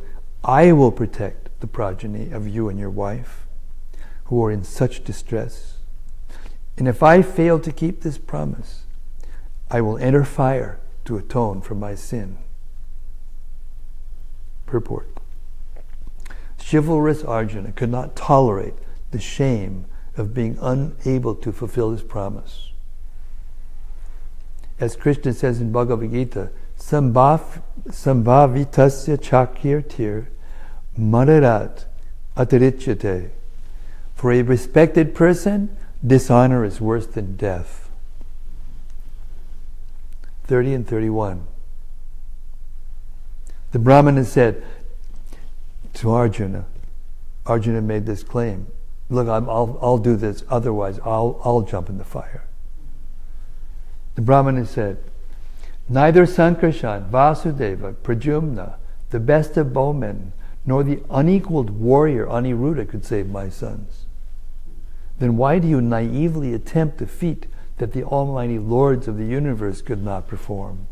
I will protect the progeny of you and your wife, who are in such distress. And if I fail to keep this promise, I will enter fire to atone for my sin. Purport. Chivalrous Arjuna could not tolerate the shame of being unable to fulfill his promise. As Krishna says in Bhagavad Gita, Sambhavitasya chakirtir mararat atarichyate. For a respected person, dishonor is worse than death. 30 and 31. The Brahmana said to Arjuna made this claim, "Look, I'll do this, otherwise I'll jump in the fire." The Brahmana said, "Neither Sankarshan, Vasudeva, Pradyumna, the best of bowmen, nor the unequaled warrior Aniruddha could save my sons. Then why do you naively attempt a feat that the almighty lords of the universe could not perform?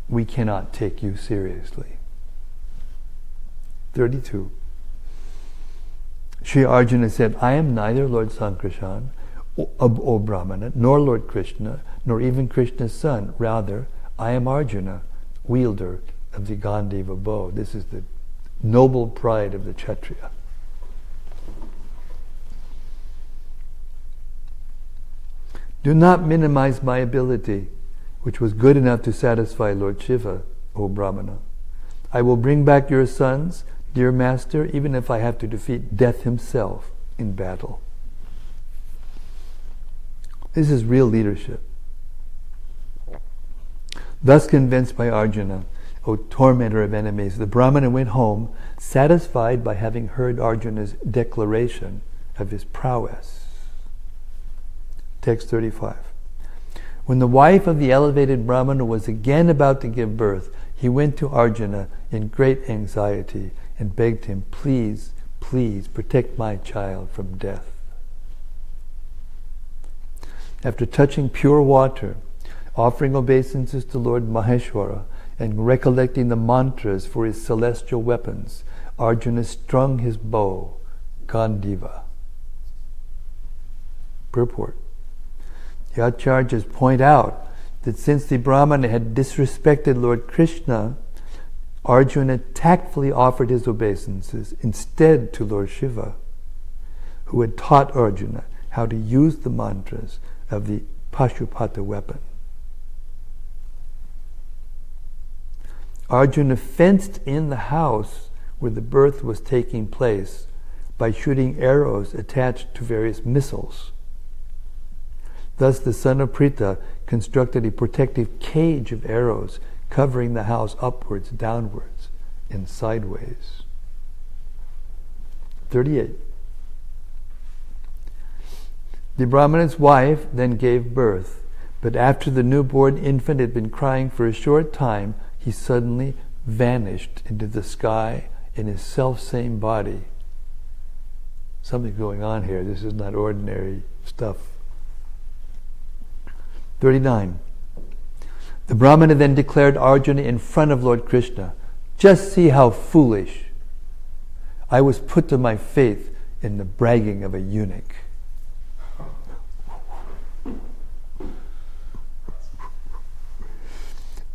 We cannot take you seriously." 32. Sri Arjuna said, "I am neither Lord Sankarshan, O Brahmana, nor Lord Krishna, nor even Krishna's son. Rather, I am Arjuna, wielder of the Gandiva bow." This is the noble pride of the Kshatriya. "Do not minimize my ability, which was good enough to satisfy Lord Shiva, O Brahmana. I will bring back your sons, dear master, even if I have to defeat death himself in battle." This is real leadership. Thus convinced by Arjuna, O tormentor of enemies, the Brahmana went home, satisfied by having heard Arjuna's declaration of his prowess. Text 35. When the wife of the elevated Brahmana was again about to give birth, he went to Arjuna in great anxiety and begged him, "Please, please protect my child from death." After touching pure water, offering obeisances to Lord Maheshwara, and recollecting the mantras for his celestial weapons, Arjuna strung his bow, Gandiva. Purport. The Acharyas point out that since the Brahmana had disrespected Lord Krishna, Arjuna tactfully offered his obeisances instead to Lord Shiva, who had taught Arjuna how to use the mantras of the Pashupata weapon. Arjuna fenced in the house where the birth was taking place by shooting arrows attached to various missiles. Thus the son of Pritha constructed a protective cage of arrows covering the house upwards, downwards, and sideways. 38. The Brahmana's wife then gave birth, but after the newborn infant had been crying for a short time, he suddenly vanished into the sky in his self-same body. something's going on here. This is not ordinary stuff. 39. The Brahmana then declared Arjuna in front of Lord Krishna, "Just see how foolish. I was put to my faith in the bragging of a eunuch."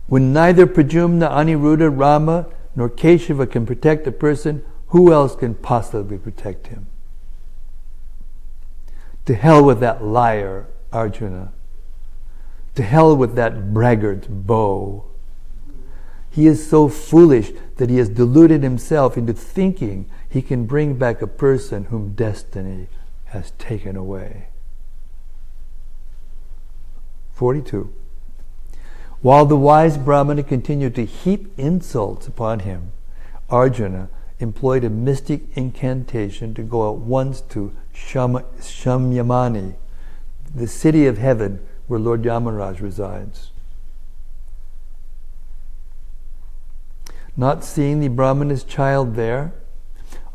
When neither Pradyumna, Aniruddha, Rama, nor Kesava can protect a person, who else can possibly protect him? To hell with that liar, Arjuna. To hell with that braggart's bow. He is so foolish that he has deluded himself into thinking he can bring back a person whom destiny has taken away. 42. While the wise Brahmana continued to heap insults upon him, Arjuna employed a mystic incantation to go at once to Shamyamani, the city of heaven where Lord Yamaraj resides. Not seeing the Brahmana's child there,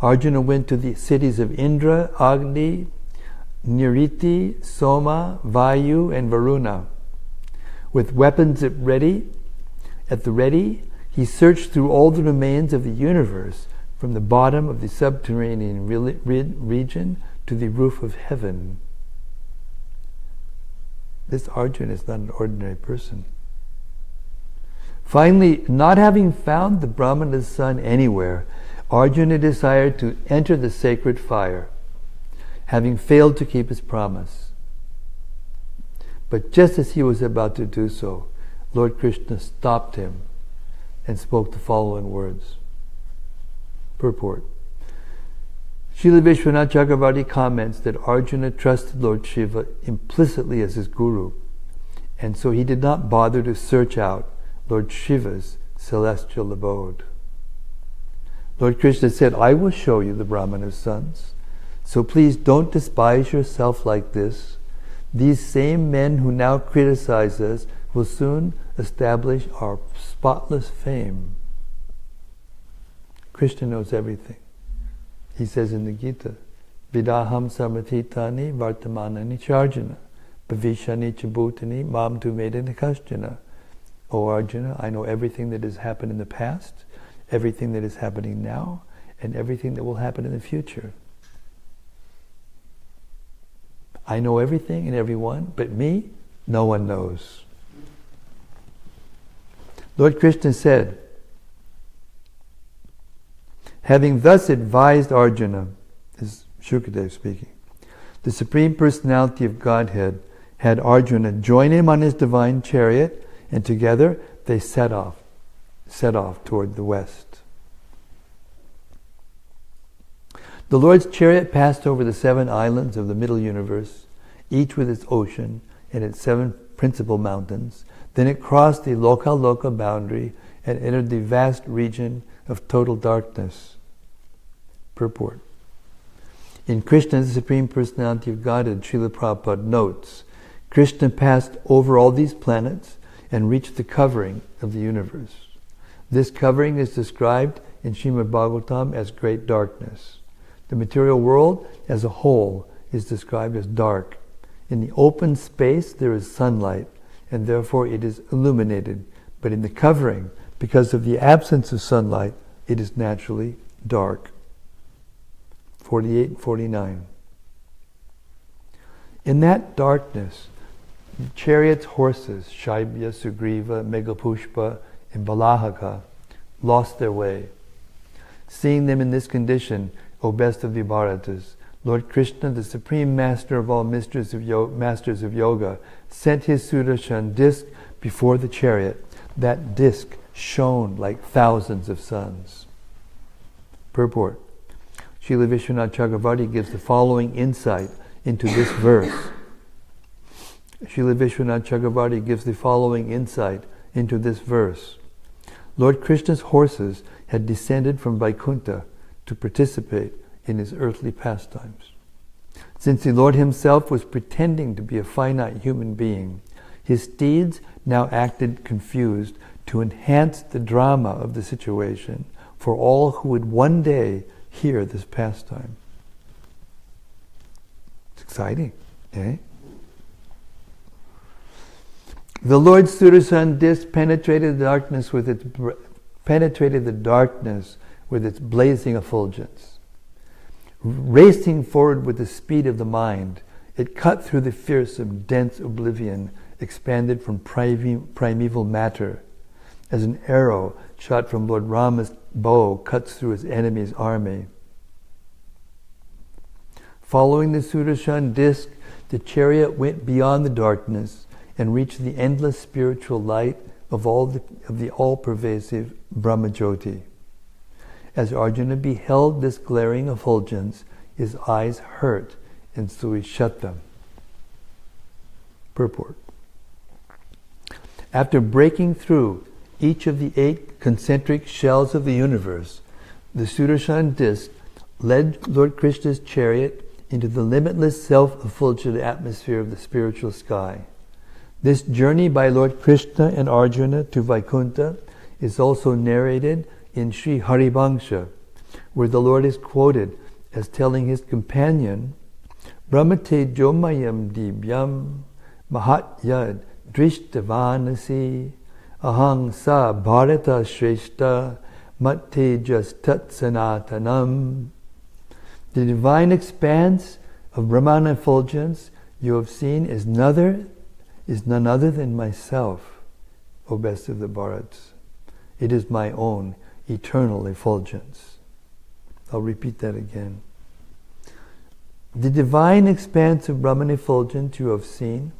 Arjuna went to the cities of Indra, Agni, Niriti, Soma, Vayu, and Varuna. With weapons at the ready, he searched through all the domains of the universe, from the bottom of the subterranean region to the roof of heaven. This Arjuna is not an ordinary person. Finally, not having found the Brahmana's son anywhere, Arjuna desired to enter the sacred fire, having failed to keep his promise. But just as he was about to do so, Lord Krishna stopped him and spoke the following words. Purport. Srila Vishwanath Chakravarti comments that Arjuna trusted Lord Shiva implicitly as his guru, and so he did not bother to search out Lord Shiva's celestial abode. Lord Krishna said, "I will show you the Brahmana's sons, so please don't despise yourself like this. These same men who now criticize us will soon establish our spotless fame." Krishna knows everything. He says in the Gita, "Vidaham samatitani vartamanani charjana, bhavishani chabhutani mam tu vedana kaschana." O Arjuna, I know everything that has happened in the past, everything that is happening now, and everything that will happen in the future. I know everything and everyone, but me, no one knows. Lord Krishna said, having thus advised Arjuna, this is Shukadeva speaking, the Supreme Personality of Godhead had Arjuna join him on his divine chariot, and together they set off toward the west. The Lord's chariot passed over the 7 islands of the middle universe, each with its ocean and its 7 principal mountains. Then it crossed the Loka boundary and entered the vast region of total darkness. Purport. In Krishna, the Supreme Personality of Godhead, Srila Prabhupada notes, Krishna passed over all these planets and reached the covering of the universe. This covering is described in Srimad-Bhagavatam as great darkness. The material world as a whole is described as dark. In the open space there is sunlight, and therefore it is illuminated. But in the covering, because of the absence of sunlight, it is naturally dark. 48 and 49. In that darkness, the chariot's horses, Shaibya, Sugriva, Megapushpa, and Balahaka, lost their way. Seeing them in this condition, O best of the Bharatas, Lord Krishna, the Supreme Master of all masters of yoga, sent his Sudarshan disc before the chariot. That disc shone like thousands of suns. Purport. Srila Vishwanath Chakravarti gives the following insight into this verse. Srila Vishwanath Chakravarti gives the following insight into this verse. Lord Krishna's horses had descended from Vaikuntha to participate in his earthly pastimes. Since the Lord himself was pretending to be a finite human being, his steeds now acted confused to enhance the drama of the situation for all who would one day hear this pastime. exciting, eh? The Lord's Sudarshan disc penetrated the darkness with its blazing effulgence. Racing forward with the speed of the mind, it cut through the fearsome, dense oblivion expanded from primeval matter, as an arrow shot from Lord Rama's bow cuts through his enemy's army. Following the Sudarshan disc, the chariot went beyond the darkness and reached the endless spiritual light of the all-pervasive Brahmajyoti. As Arjuna beheld this glaring effulgence, his eyes hurt, and so he shut them. Purport. After breaking through each of the 8 concentric shells of the universe, the Sudarshan disc led Lord Krishna's chariot into the limitless self-effulgent atmosphere of the spiritual sky. This journey by Lord Krishna and Arjuna to Vaikuntha is also narrated in Sri Harivangsha, where the Lord is quoted as telling his companion, Brahmate Jomayam Dibyam Mahatyad Drishtavanasi Ahang Sa Bharata Shreshta Mattejas Tat Sanatanam. The divine expanse of Brahmana effulgence you have seen is none other than myself, O best of the Bharats. It is my own eternal effulgence. I'll repeat that again. The divine expanse of Brahman effulgence you have seen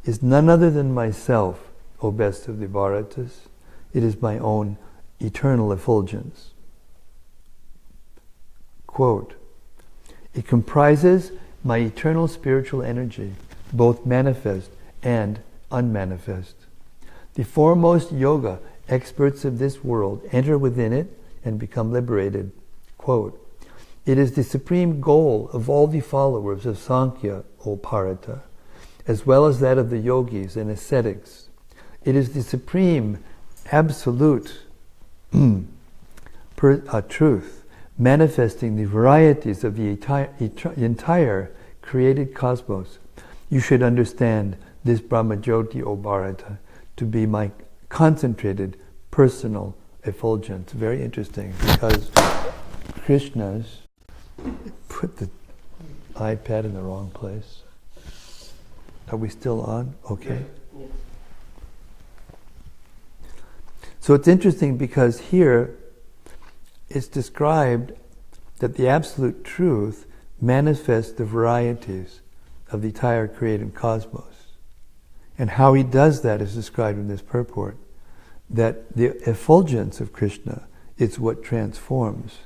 is none other than myself, O best of the Bharatas. It is my own eternal effulgence. Quote, it comprises my eternal spiritual energy, both manifest and unmanifest. The foremost yoga experts of this world enter within it and become liberated. Quote, it is the supreme goal of all the followers of Sankhya, O Bharata, as well as that of the yogis and ascetics. It is the supreme, absolute truth, manifesting the varieties of the entire created cosmos. You should understand this Brahmajyoti, O Bharata, to be my concentrated personal effulgence. Very interesting, because Krishna's put the iPad in the wrong place. Are we still on? Okay. Yes. So it's interesting because here it's described that the absolute truth manifests the varieties of the entire created cosmos. And how he does that is described in this purport, that the effulgence of Krishna is what transforms.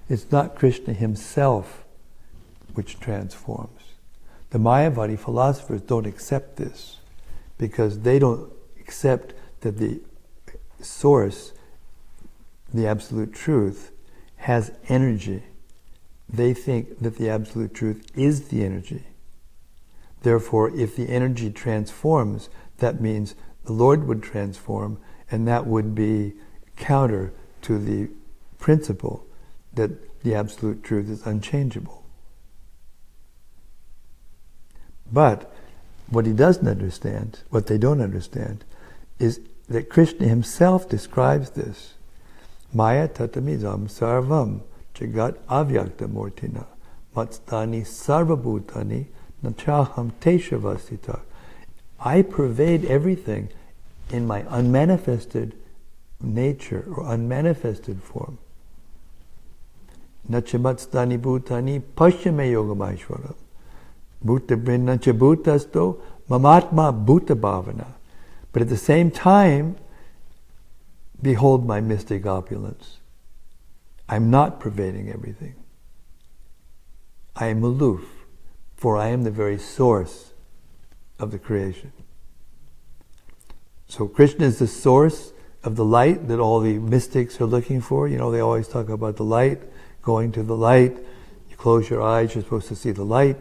It's not Krishna himself which transforms. The Mayavadi philosophers don't accept this because they don't accept that the source, the absolute truth, has energy. They think that the absolute truth is the energy. Therefore, if the energy transforms, that means the Lord would transform, and that would be counter to the principle that the absolute truth is unchangeable. But what he doesn't understand, what they don't understand, is that Krishna himself describes this. Maya tatamidam sarvam jagat avyakta murtina matstani sarvabhutani nachaham teshavasita. I pervade everything in my unmanifested nature or unmanifested form. Nachamatstani bhutani pashyame yogamaishvaram. Bhuta brinnacha bhutasto mamatma bhuta bhavana. But at the same time, behold my mystic opulence. I'm not pervading everything. I am aloof, for I am the very source of the creation. So Krishna is the source of the light that all the mystics are looking for. You know, they always talk about the light, going to the light. You close your eyes, you're supposed to see the light.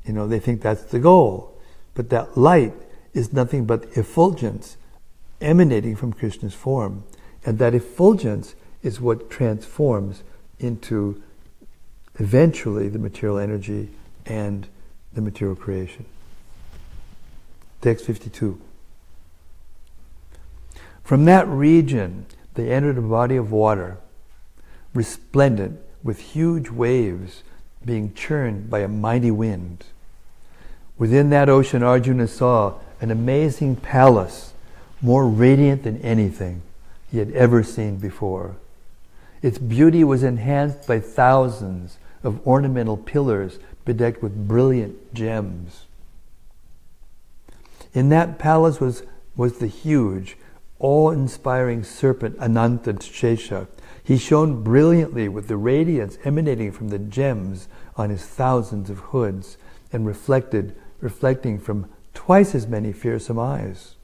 You know, they think that's the goal. But that light is nothing but effulgence emanating from Krishna's form. And that effulgence is what transforms into eventually the material energy and the material creation. Text 52. From that region, they entered a body of water, resplendent with huge waves being churned by a mighty wind. Within that ocean, Arjuna saw an amazing palace, more radiant than anything he had ever seen before. Its beauty was enhanced by thousands of ornamental pillars bedecked with brilliant gems. In that palace was the huge, awe-inspiring serpent Ananta Shesha. He shone brilliantly with the radiance emanating from the gems on his thousands of hoods and reflecting from twice as many fearsome eyes.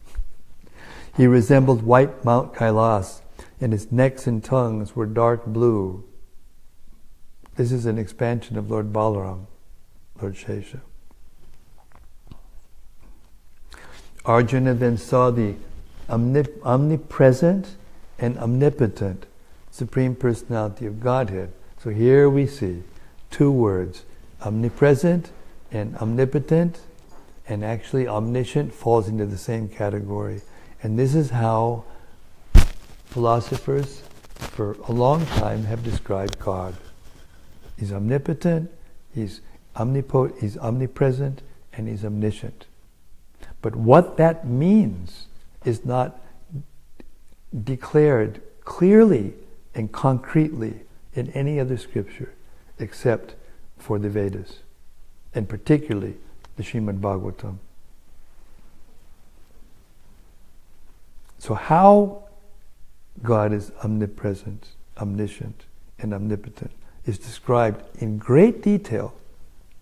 He resembled white Mount Kailas, and his necks and tongues were dark blue. This is an expansion of Lord Balaram, Lord Shesha. Arjuna then saw the omnipresent and omnipotent Supreme Personality of Godhead. So here we see two words, omnipresent and omnipotent, and actually omniscient falls into the same category. And this is how philosophers for a long time have described God. He's omnipotent, he's omnipresent, and he's omniscient. But what that means is not declared clearly and concretely in any other scripture except for the Vedas, and particularly the Srimad-Bhagavatam. So how God is omnipresent, omniscient, and omnipotent is described in great detail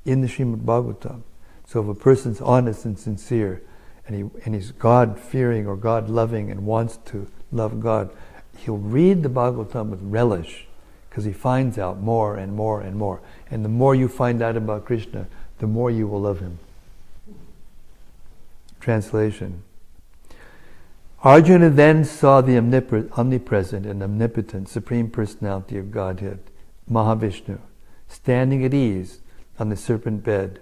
in the Srimad-Bhagavatam. So if a person's honest and sincere, and he's God-fearing or God-loving and wants to love God, he'll read the Bhagavatam with relish because he finds out more and more and more. And the more you find out about Krishna, the more you will love him. Translation. Arjuna then saw the omnipresent and omnipotent Supreme Personality of Godhead, Mahavishnu, sitting at ease on the serpent bed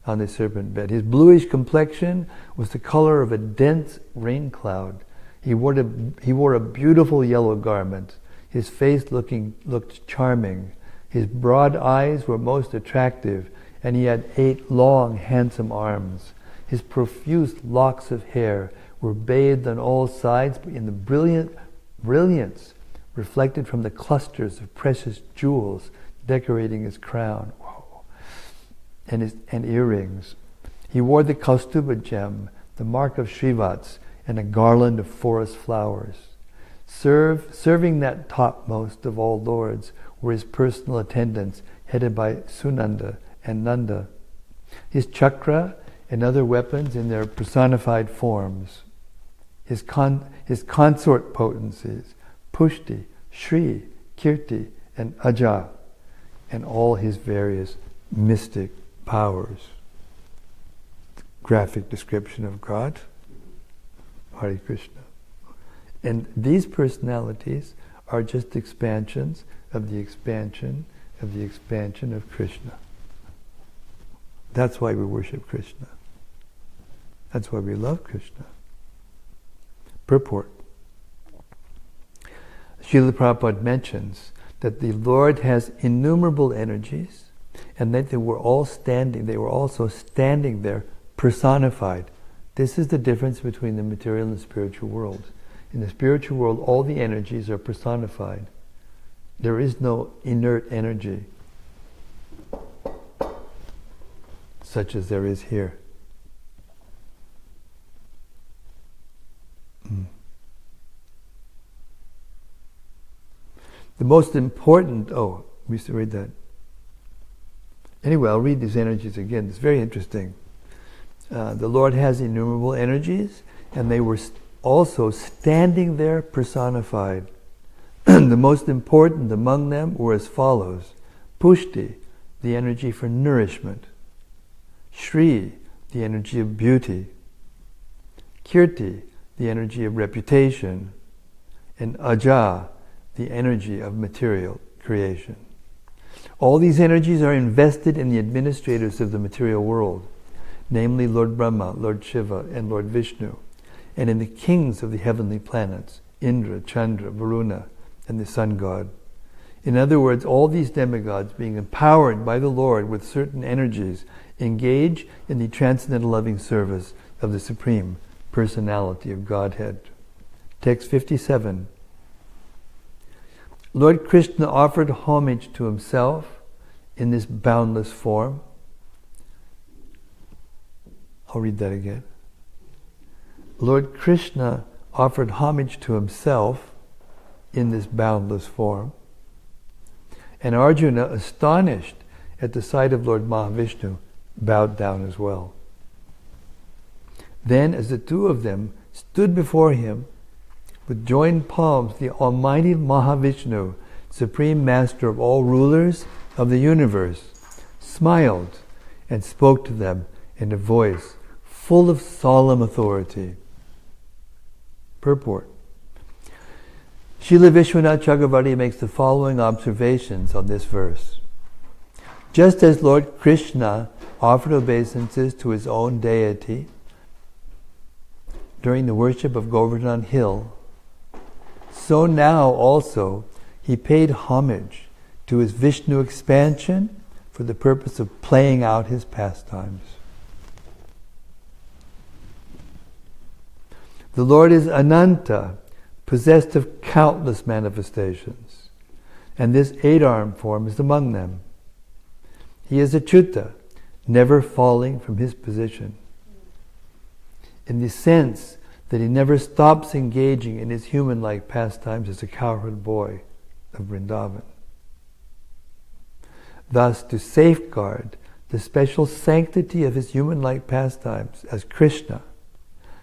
on the serpent bed. His bluish complexion was the color of a dense rain cloud. He wore a beautiful yellow garment. His face looked charming. His broad eyes were most attractive, and he had 8 long, handsome arms. His profuse locks of hair were bathed on all sides in the brilliance reflected from the clusters of precious jewels decorating his crown. And earrings. He wore the Kaustuba gem, the mark of Srivats, and a garland of forest flowers. Serving that topmost of all lords were his personal attendants, headed by Sunanda and Nanda. His chakra and other weapons in their personified forms. His consort potencies, Pushti, Shri, Kirti, and Aja, and all his various mystic powers. Graphic description of God. Hare Krishna. And these personalities are just expansions of the expansion of the expansion of Krishna. That's why we worship Krishna. That's why we love Krishna. Purport. Srila Prabhupada mentions that the Lord has innumerable energies, and that they were also standing there personified. This is the difference between the material and the spiritual world. In the spiritual world, all the energies are personified. There is no inert energy such as there is here. The most important, we used to read that. Anyway, I'll read these energies again. It's very interesting. The Lord has innumerable energies, and they were also standing there personified. The most important among them were as follows. Pushti, the energy for nourishment. Shri, the energy of beauty. Kirti, the energy of reputation. And Aja, the energy of material creation. All these energies are invested in the administrators of the material world, namely Lord Brahma, Lord Shiva, and Lord Vishnu, and in the kings of the heavenly planets, Indra, Chandra, Varuna, and the sun god. In other words, all these demigods, being empowered by the Lord with certain energies, engage in the transcendental loving service of the Supreme Personality of Godhead. Text 57. Lord Krishna offered homage to himself in this boundless form. I'll read that again. Lord Krishna offered homage to himself in this boundless form. And Arjuna, astonished at the sight of Lord Mahavishnu, bowed down as well. Then, as the two of them stood before him, with joined palms, the Almighty Mahavishnu, Supreme Master of all rulers of the universe, smiled and spoke to them in a voice full of solemn authority. Purport. Srila Vishwanath Chakravarti makes the following observations on this verse. Just as Lord Krishna offered obeisances to his own deity during the worship of Govardhan Hill, so now also he paid homage to his Vishnu expansion for the purpose of playing out his pastimes. The Lord is Ananta, possessed of countless manifestations, and this eight-armed form is among them. He is Achyuta, never falling from his position, in the sense that he never stops engaging in his human-like pastimes as a cowherd boy of Vrindavan. Thus, to safeguard the special sanctity of his human-like pastimes as Krishna,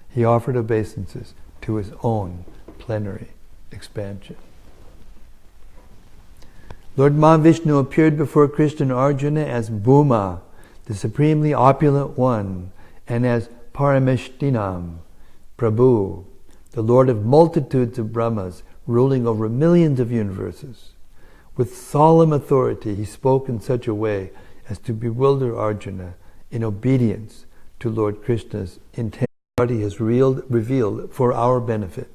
he offered obeisances to his own plenary expansion. Lord Mahavishnu appeared before Krishna and Arjuna as Bhuma, the supremely opulent one, and as Parameshtinam, Prabhu, the Lord of multitudes of Brahmas, ruling over millions of universes. With solemn authority, he spoke in such a way as to bewilder Arjuna in obedience to Lord Krishna's intent. He has revealed for our benefit.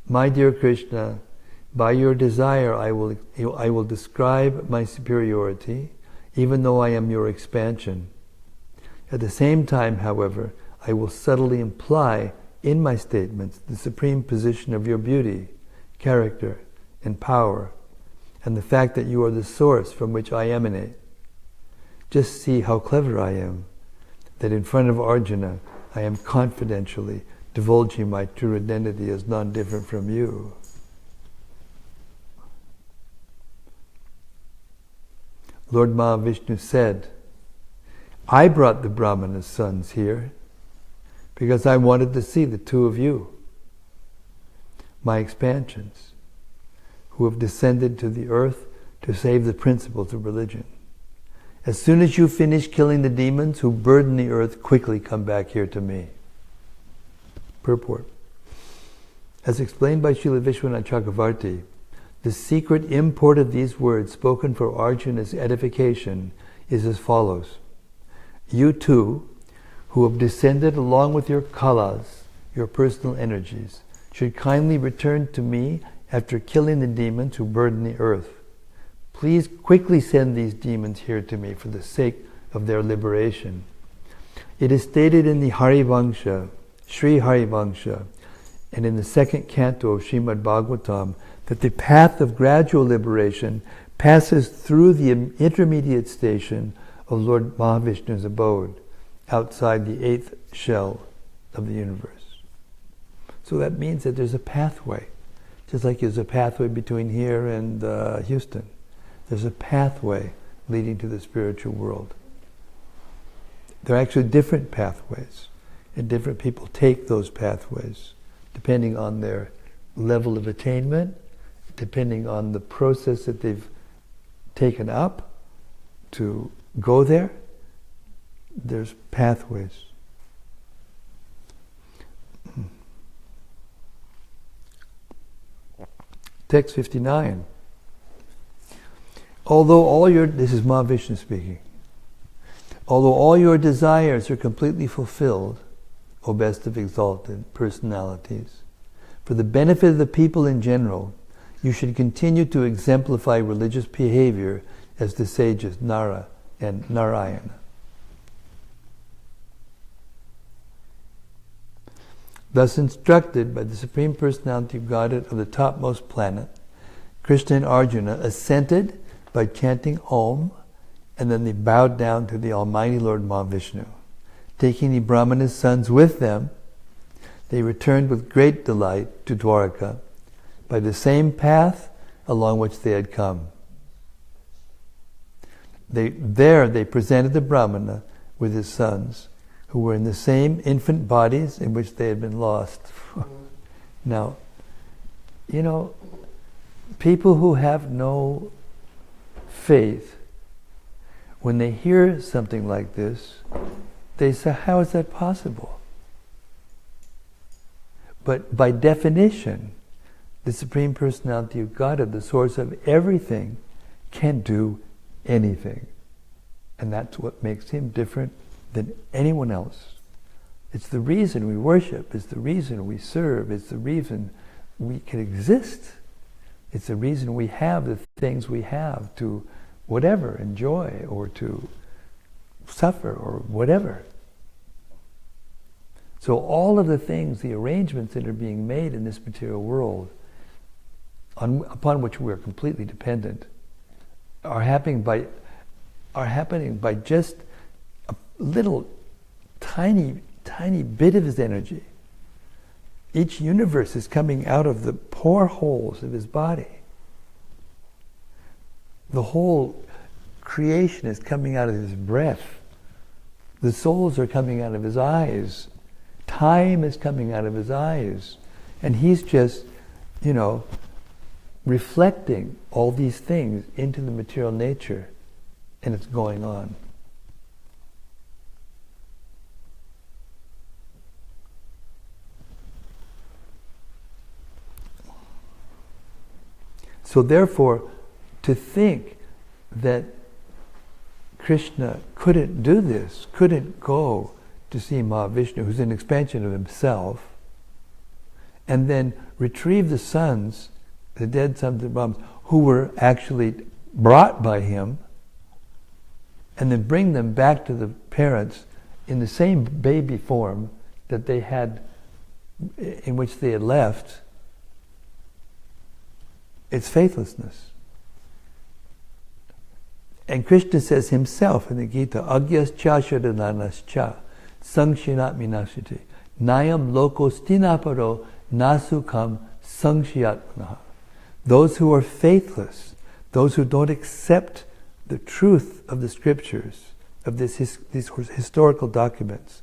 My dear Krishna, by your desire I will describe my superiority, even though I am your expansion. At the same time, however, I will subtly imply in my statements the supreme position of your beauty, character, and power, and the fact that you are the source from which I emanate. Just see how clever I am, that in front of Arjuna I am confidentially divulging my true identity as none different from you. Lord Mahavishnu said, I brought the Brahmana's sons here because I wanted to see the two of you, my expansions, who have descended to the earth to save the principles of religion. As soon as you finish killing the demons who burden the earth, quickly come back here to me. Purport. As explained by Srila Vishwanath Chakravarti, the secret import of these words spoken for Arjuna's edification is as follows. You too, who have descended along with your kalas, your personal energies, should kindly return to me after killing the demons who burden the earth. Please quickly send these demons here to me for the sake of their liberation. It is stated in the Harivangsha, Sri Harivangsha, and in the second canto of Srimad-Bhagavatam that the path of gradual liberation passes through the intermediate station of Lord Mahavishnu's abode, outside the eighth shell of the universe. So that means that there's a pathway, just like there's a pathway between here and Houston. There's a pathway leading to the spiritual world. There are actually different pathways, and different people take those pathways depending on their level of attainment, depending on the process that they've taken up to go there. There's pathways. Text 59. this is Mahavishnu speaking, although all your desires are completely fulfilled, O best of exalted personalities, for the benefit of the people in general, you should continue to exemplify religious behavior as the sages Nara and Narayana. Thus instructed by the Supreme Personality of Godhead of the topmost planet, Krishna and Arjuna assented by chanting Om, and then they bowed down to the Almighty Lord Mahavishnu. Taking the Brahmana's sons with them, they returned with great delight to Dwaraka by the same path along which they had come. They presented the Brahmana with his sons, who were in the same infant bodies in which they had been lost. Now, people who have no faith, when they hear something like this, they say, how is that possible? But by definition, the Supreme Personality of Godhead, the source of everything, can do anything. And that's what makes him different than anyone else. It's the reason we worship, it's the reason we serve, it's the reason we can exist. It's the reason we have the things we have to whatever, enjoy or to suffer or whatever. So all of the things, the arrangements that are being made in this material world, upon which we are completely dependent, are happening by just a little tiny bit of his energy. Each universe is coming out of the pore holes of his body. The whole creation is coming out of his breath. The souls are coming out of his eyes. Time is coming out of his eyes. And he's just, reflecting all these things into the material nature, and it's going on. So therefore, to think that Krishna couldn't do this, couldn't go to see Mahavishnu, who's an expansion of himself, and then retrieve the sons, the dead sons of Brahmas, who were actually brought by him, and then bring them back to the parents in the same baby form that they had, in which they had left. It's faithlessness. And Krishna says himself in the Gita, Agyas cha shadananas cha sangshinat minashiti nayam lokos tinaparo nasukam sangshyatmanaha. Those who are faithless, those who don't accept the truth of the scriptures, of these historical documents,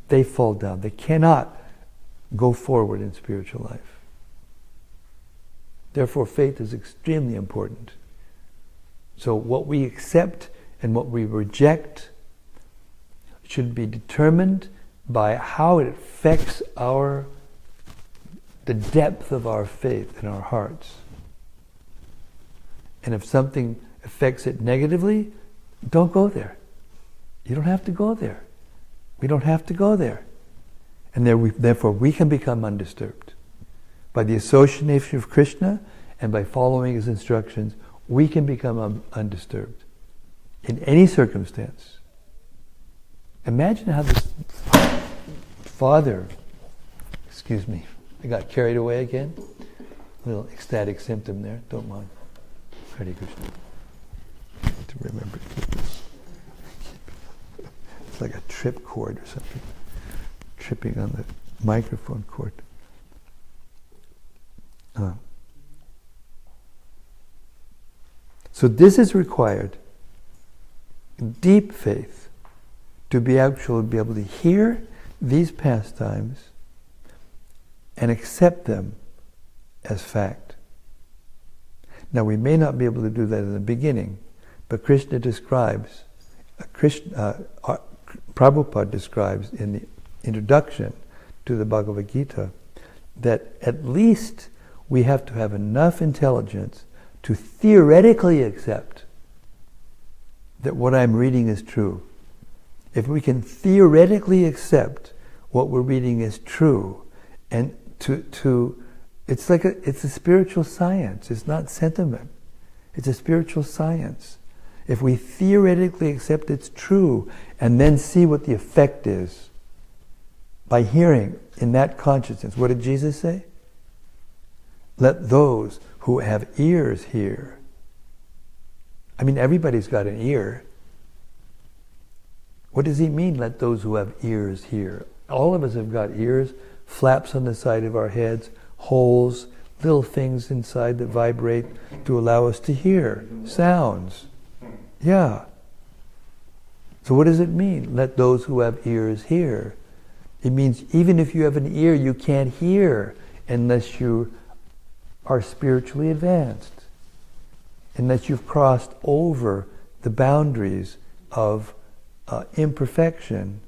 they fall down. They cannot go forward in spiritual life. Therefore, faith is extremely important. So what we accept and what we reject should be determined by how it affects the depth of our faith in our hearts. And if something affects it negatively, don't go there. You don't have to go there. We don't have to go there. And therefore we can become undisturbed. By the association of Krishna and by following his instructions, we can become undisturbed in any circumstance. Imagine how this father, I got carried away again. A little ecstatic symptom there, don't mind. Hare Krishna. To remember to keep this. It's like a trip cord or something. Tripping on the microphone cord. So this is required, deep faith, to be able to hear these pastimes and accept them as fact. Now we may not be able to do that in the beginning, but Krishna describes, Prabhupada describes in the introduction to the Bhagavad Gita that at least we have to have enough intelligence to theoretically accept that what I'm reading is true, if we can theoretically accept what we're reading is true, and it's a spiritual science. It's not sentiment. It's a spiritual science. If we theoretically accept it's true and then see what the effect is by hearing in that consciousness, what did Jesus say? Let those who have ears hear. I mean, everybody's got an ear. What does he mean, let those who have ears hear? All of us have got ears, flaps on the side of our heads, holes, little things inside that vibrate to allow us to hear sounds. Yeah. So what does it mean? Let those who have ears hear. It means even if you have an ear, you can't hear unless you are spiritually advanced, unless you've crossed over the boundaries of imperfection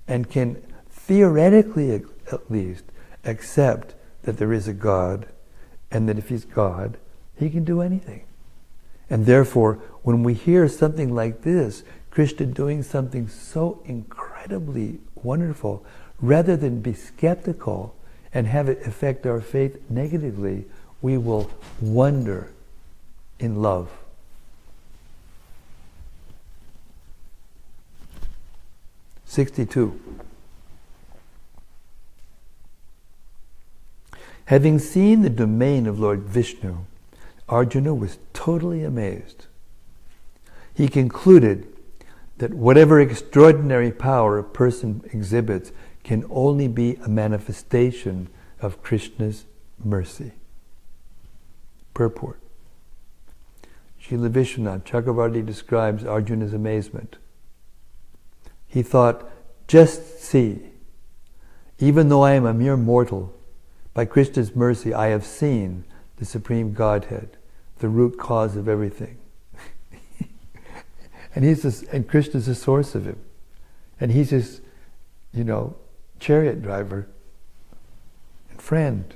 and can theoretically at least accept that there is a God, and that if he's God, he can do anything. And therefore, when we hear something like this, Krishna doing something so incredibly wonderful, rather than be skeptical and have it affect our faith negatively, we will wonder in love. (62) Having seen the domain of Lord Vishnu, Arjuna was totally amazed. He concluded that whatever extraordinary power a person exhibits can only be a manifestation of Krishna's mercy. Purport. Srila Vishwanath Chakravarti describes Arjuna's amazement. He thought, just see, even though I am a mere mortal, by Krishna's mercy I have seen the Supreme Godhead, the root cause of everything. And Krishna's the source of him. And he's his, chariot driver and friend.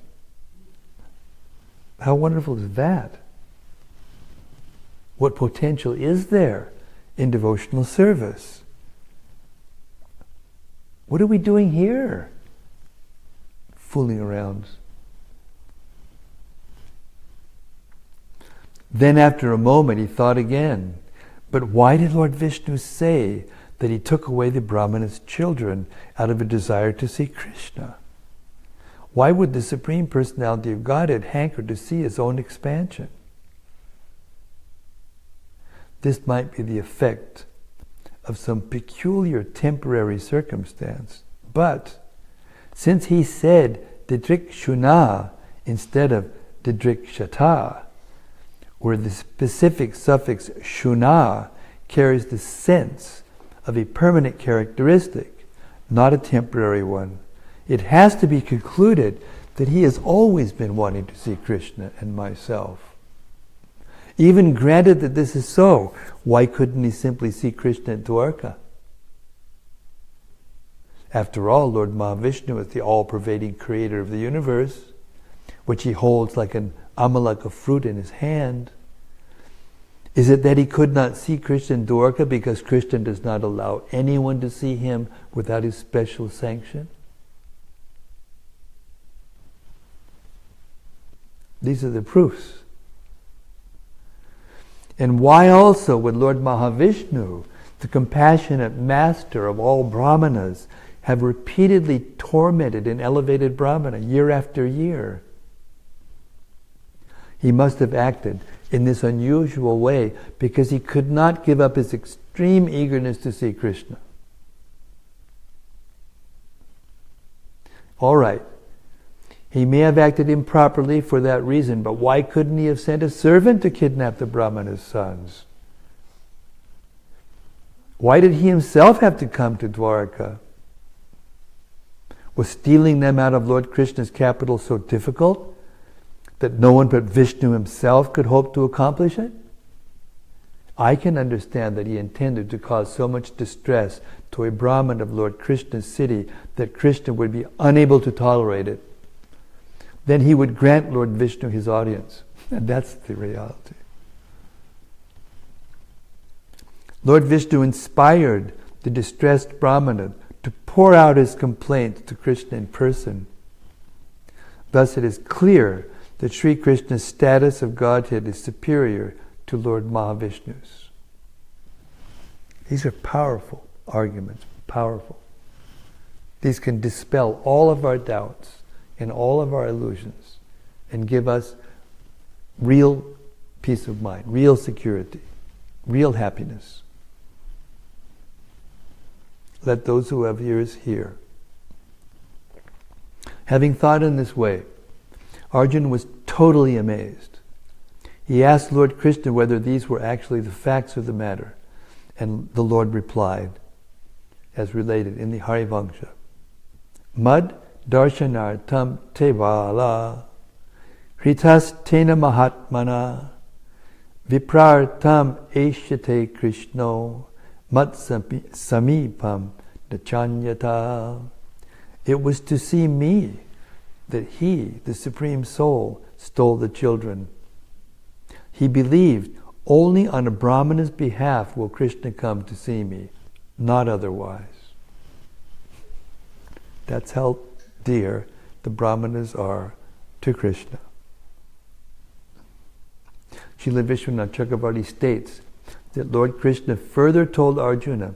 How wonderful is that? What potential is there in devotional service? What are we doing here? Fooling around. Then after a moment he thought again, but why did Lord Vishnu say that he took away the Brahmana's children out of a desire to see Krishna? Why would the Supreme Personality of Godhead hanker to see his own expansion? This might be the effect of some peculiar temporary circumstance, but since he said Didrik Shuna instead of Didrik Shata, where the specific suffix Shuna carries the sense of a permanent characteristic, not a temporary one, it has to be concluded that he has always been wanting to see Krishna and myself. Even granted that this is so, why couldn't he simply see Krishna in Dwarka? After all, Lord Mahavishnu is the all-pervading creator of the universe, which he holds like an amalaka fruit in his hand. Is it that he could not see Krishna in Dwarka because Krishna does not allow anyone to see him without his special sanction? These are the proofs. And why also would Lord Mahavishnu, the compassionate master of all Brahmanas, have repeatedly tormented and elevated Brahmana year after year? He must have acted in this unusual way because he could not give up his extreme eagerness to see Krishna. All right, he may have acted improperly for that reason, but why couldn't he have sent a servant to kidnap the Brahmana's sons? Why did he himself have to come to Dwarka? Was stealing them out of Lord Krishna's capital so difficult that no one but Vishnu himself could hope to accomplish it? I can understand that he intended to cause so much distress to a Brahmin of Lord Krishna's city that Krishna would be unable to tolerate it. Then he would grant Lord Vishnu his audience. And that's the reality. Lord Vishnu inspired the distressed Brahmana to pour out his complaints to Krishna in person. Thus it is clear that Sri Krishna's status of Godhead is superior to Lord Mahavishnu's. These are powerful arguments, powerful. These can dispel all of our doubts and all of our illusions and give us real peace of mind, real security, real happiness. Let those who have ears hear. Having thought in this way, Arjuna was totally amazed. He asked Lord Krishna whether these were actually the facts of the matter, and the Lord replied, as related in the Harivangsha, Mad darshanartam tevala hritas tena mahatmana viprartam eshyate krishno mat samipam nachanyata. It was to see me that he, the Supreme Soul, stole the children. He believed only on a Brahmana's behalf will Krishna come to see me, not otherwise. That's how dear the Brahmanas are to Krishna. Srila Vishwanath Chakravarti states that Lord Krishna further told Arjuna,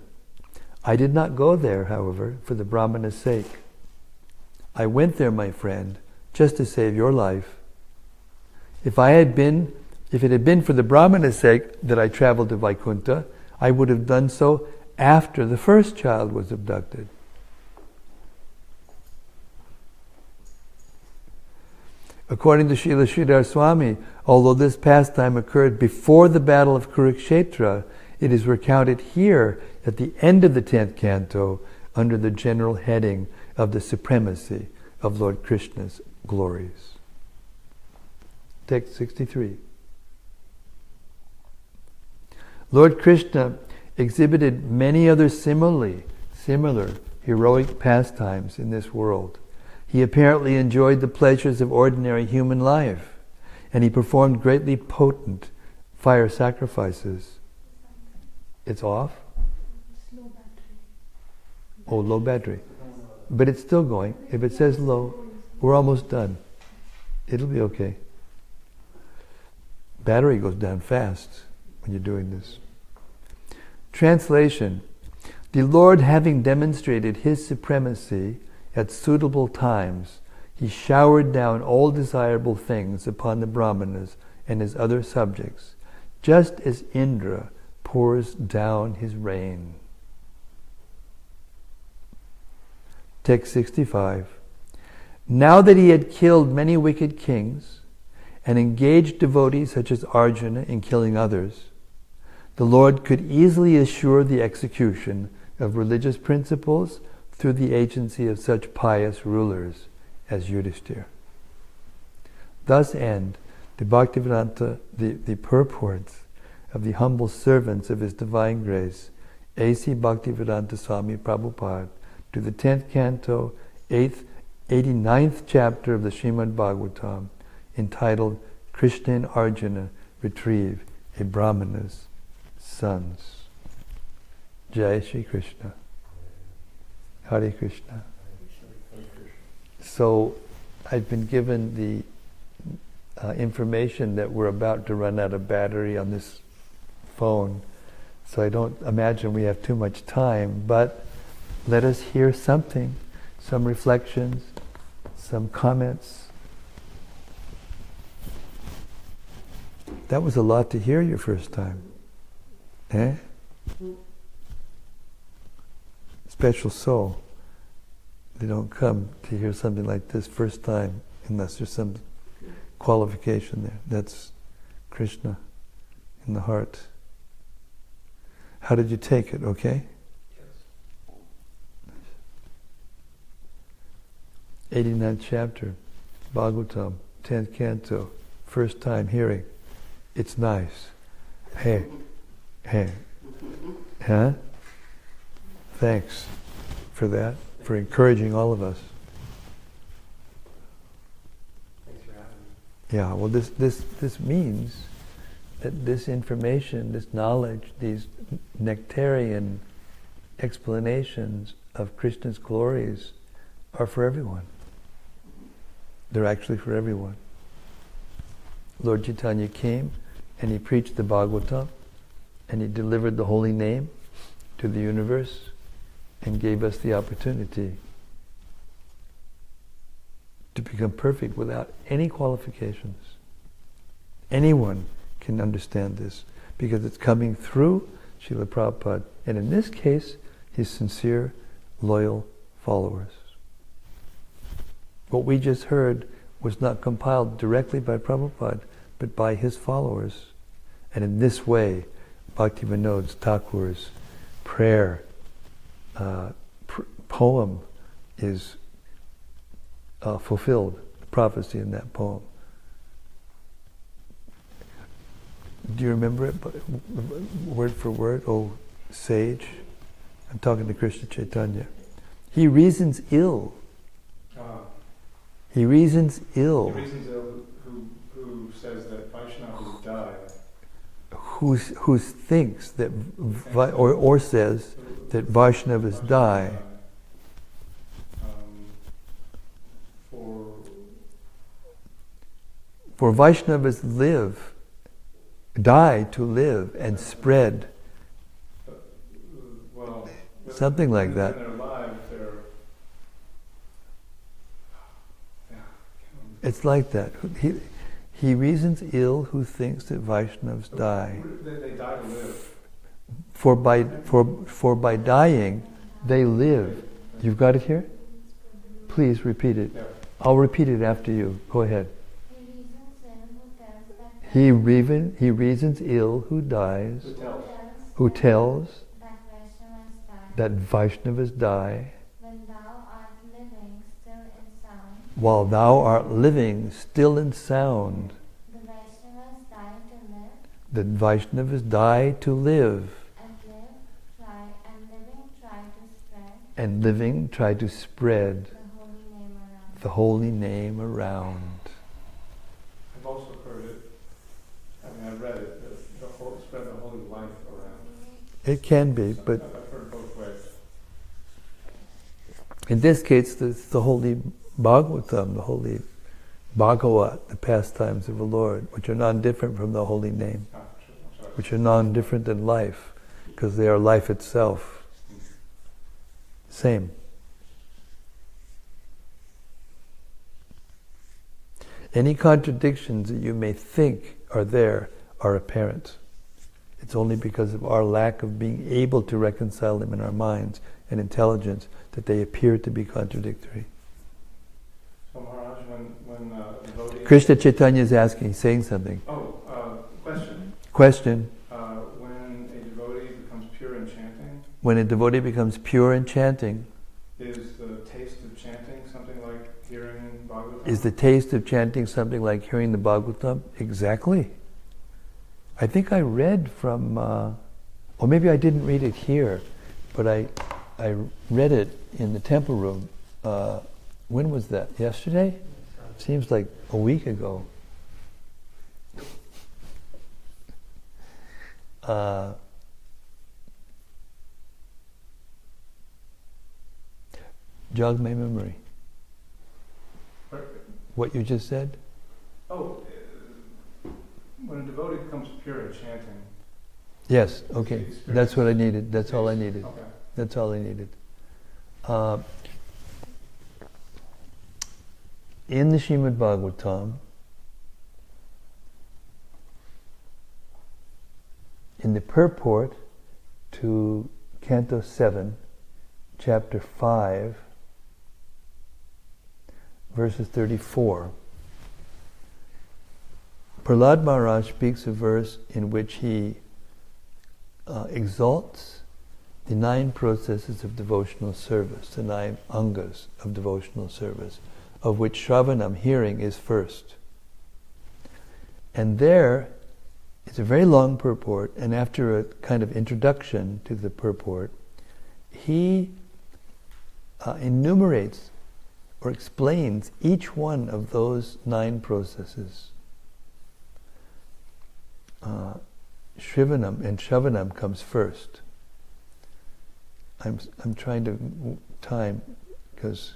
I did not go there, however, for the Brahmana's sake. I went there, my friend, just to save your life. If it had been for the Brahmana's sake that I traveled to Vaikuntha, I would have done so after the first child was abducted. According to Srila Sridhar Swami, although this pastime occurred before the battle of Kurukshetra, it is recounted here at the end of the 10th canto under the general heading of the supremacy of Lord Krishna's glories. Text 63. Lord Krishna exhibited many other similar heroic pastimes in this world. He apparently enjoyed the pleasures of ordinary human life, and he performed greatly potent fire sacrifices. It's off? Low battery. Oh, low battery. But it's still going. If it says low, we're almost done. It'll be okay. Battery goes down fast when you're doing this. Translation. The Lord, having demonstrated his supremacy at suitable times, he showered down all desirable things upon the Brahmanas and his other subjects, just as Indra pours down his rain. Text 65. Now that he had killed many wicked kings and engaged devotees such as Arjuna in killing others, the Lord could easily assure the execution of religious principles through the agency of such pious rulers as Yudhishthira. Thus end the Bhaktivedanta, the purports of the humble servants of His Divine Grace, A.C. Bhaktivedanta Swami Prabhupada, to the 10th canto, 89th chapter of the Srimad-Bhagavatam, entitled Krishna and Arjuna Retrieve a Brahmana's Sons. Jai Shri Krishna. Hare Krishna. So, I've been given the information that we're about to run out of battery on this phone, so I don't imagine we have too much time, but let us hear something, some reflections, some comments. That was a lot to hear your first time. Eh? Special soul. They don't come to hear something like this first time unless there's some qualification there. That's Krishna in the heart. How did you take it? Okay? Yes. 89th chapter, Bhagavatam, 10th canto, first time hearing. It's nice. Hey. Huh? Thanks for that, for encouraging all of us. Thanks for having me. Yeah, well this means that this information, this knowledge, these nectarian explanations of Krishna's glories are for everyone. They're actually for everyone. Lord Chaitanya came and he preached the Bhagavatam and he delivered the holy name to the universe and gave us the opportunity to become perfect without any qualifications. Anyone can understand this because it's coming through Srila Prabhupada, and in this case, his sincere, loyal followers. What we just heard was not compiled directly by Prabhupada, but by his followers. And in this way, Bhaktivinoda Thakur's prayer, poem is fulfilled, the prophecy in that poem. Do you remember it word for word, oh sage? I'm talking to Krishna Chaitanya. He reasons ill. He reasons ill. He reasons ill who says that Vaishnavas die. Who thinks that, or says that Vaishnavas die. For Vaishnavas die to live and spread. Well, something like that. When they're alive, It's like that. He reasons ill who thinks that Vaishnavas die. They die to live. For by dying, they live. You've got it here? Please repeat it. Yeah. I'll repeat it after you. Go ahead. He reasons ill who dies, who tells that Vaishnavas die, while thou art living still in sound. That Vaishnavas die to live, and living try to spread the holy name around. I've also heard it. I read it. Spread the holy life around. It can be, but I've heard both ways. in this case, it's the holy Bhagavatam, the holy Bhagavat, the pastimes of the Lord, which are non-different from the holy name, which are non-different than life, because they are life itself. Same. Any contradictions that you may think are there are apparent. It's only because of our lack of being able to reconcile them in our minds and intelligence that they appear to be contradictory. So Maharaj, when devotee... Krishna Chaitanya is asking, he's saying something. Question. Question. When a devotee becomes pure in chanting... When a devotee becomes pure in chanting... Is the taste of chanting something like hearing Bhagavatam? Is the taste of chanting something like hearing the Bhagavatam? Exactly. I think I read from... or maybe I didn't read it here, but I read it in the temple room. When was that? Yesterday? Seems like a week ago. Jog my memory. What you just said? When a devotee becomes pure in chanting... Yes, okay. That's what I needed. That's all I needed. Okay. That's all I needed. In the Srimad-Bhagavatam, in the purport to Canto 7, Chapter 5, verses 34, Prahlad Maharaj speaks a verse in which he exalts the 9 processes of devotional service, the 9 angas of devotional service, of which Shravanam, hearing, is first. And there, it's a very long purport, and after a kind of introduction to the purport, he enumerates or explains each one of those 9 processes. Shrivanam and Shavanam comes first. I'm trying to time because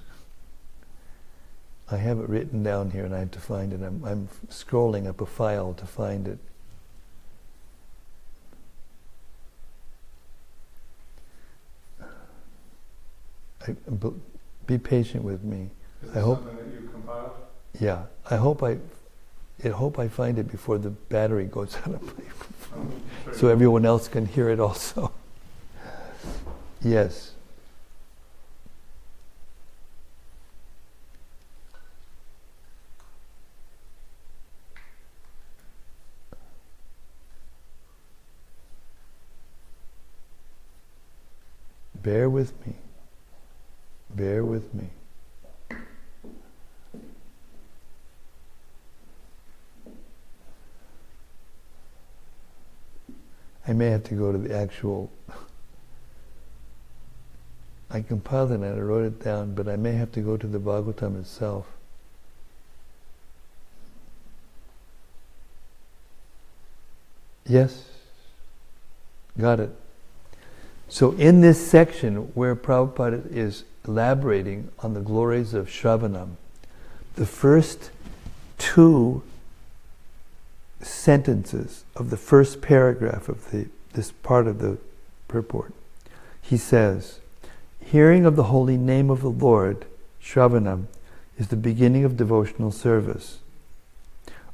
I have it written down here and I have to find it. I'm scrolling up a file to find it. Be patient with me. Is this something that you compiled? Yeah, I hope I find it before the battery goes out of my so everyone else can hear it also. Yes. Bear with me. Bear with me. I may have to go to the actual... I compiled it and I wrote it down, but I may have to go to the Bhagavatam itself. Yes? Got it. So in this section where Prabhupada is elaborating on the glories of Shravanam, the first two sentences of the first paragraph of this part of the purport, he says, hearing of the holy name of the Lord, Shravanam, is the beginning of devotional service.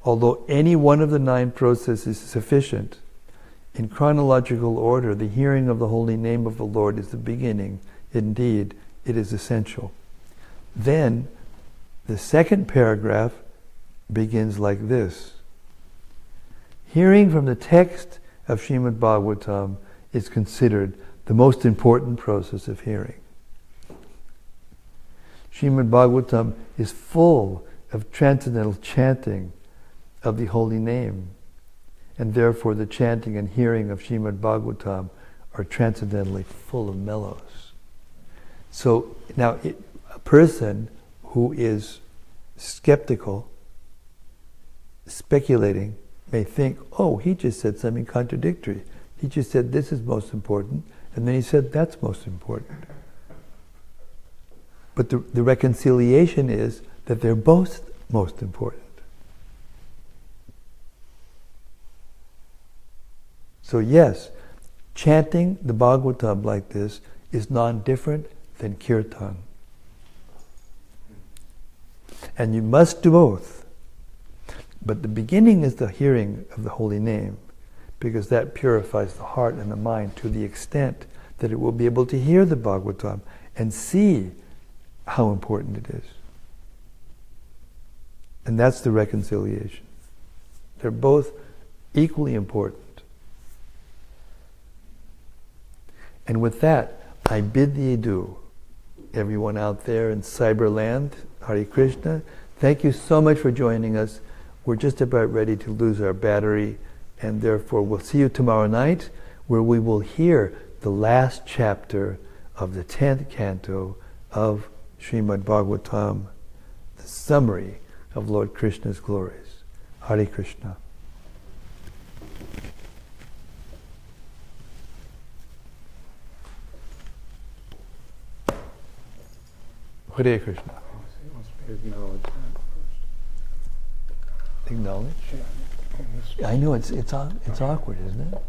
Although any one of the 9 processes is sufficient, in chronological order, the hearing of the holy name of the Lord is the beginning. Indeed, it is essential. Then, the second paragraph begins like this. Hearing from the text of Srimad-Bhagavatam is considered the most important process of hearing. Srimad-Bhagavatam is full of transcendental chanting of the holy name, and therefore the chanting and hearing of Srimad-Bhagavatam are transcendentally full of mellows. So now a person who is skeptical, speculating, may think, oh, he just said something contradictory. He just said this is most important, and then he said that's most important. But the reconciliation is that they're both most important. So yes, chanting the Bhagavatam like this is non-different than kirtan. And you must do both. But the beginning is the hearing of the holy name, because that purifies the heart and the mind to the extent that it will be able to hear the Bhagavatam and see how important it is. And that's the reconciliation. They're both equally important. And with that, I bid thee adieu. Everyone out there in cyberland, Hare Krishna, thank you so much for joining us. We're just about ready to lose our battery, and therefore we'll see you tomorrow night, where we will hear the last chapter of the 10th canto of Srimad-Bhagavatam, the summary of Lord Krishna's glories. Hare Krishna. Hare Krishna. He wants me to acknowledge that first. Acknowledge? Yeah. I know it's awkward, isn't it?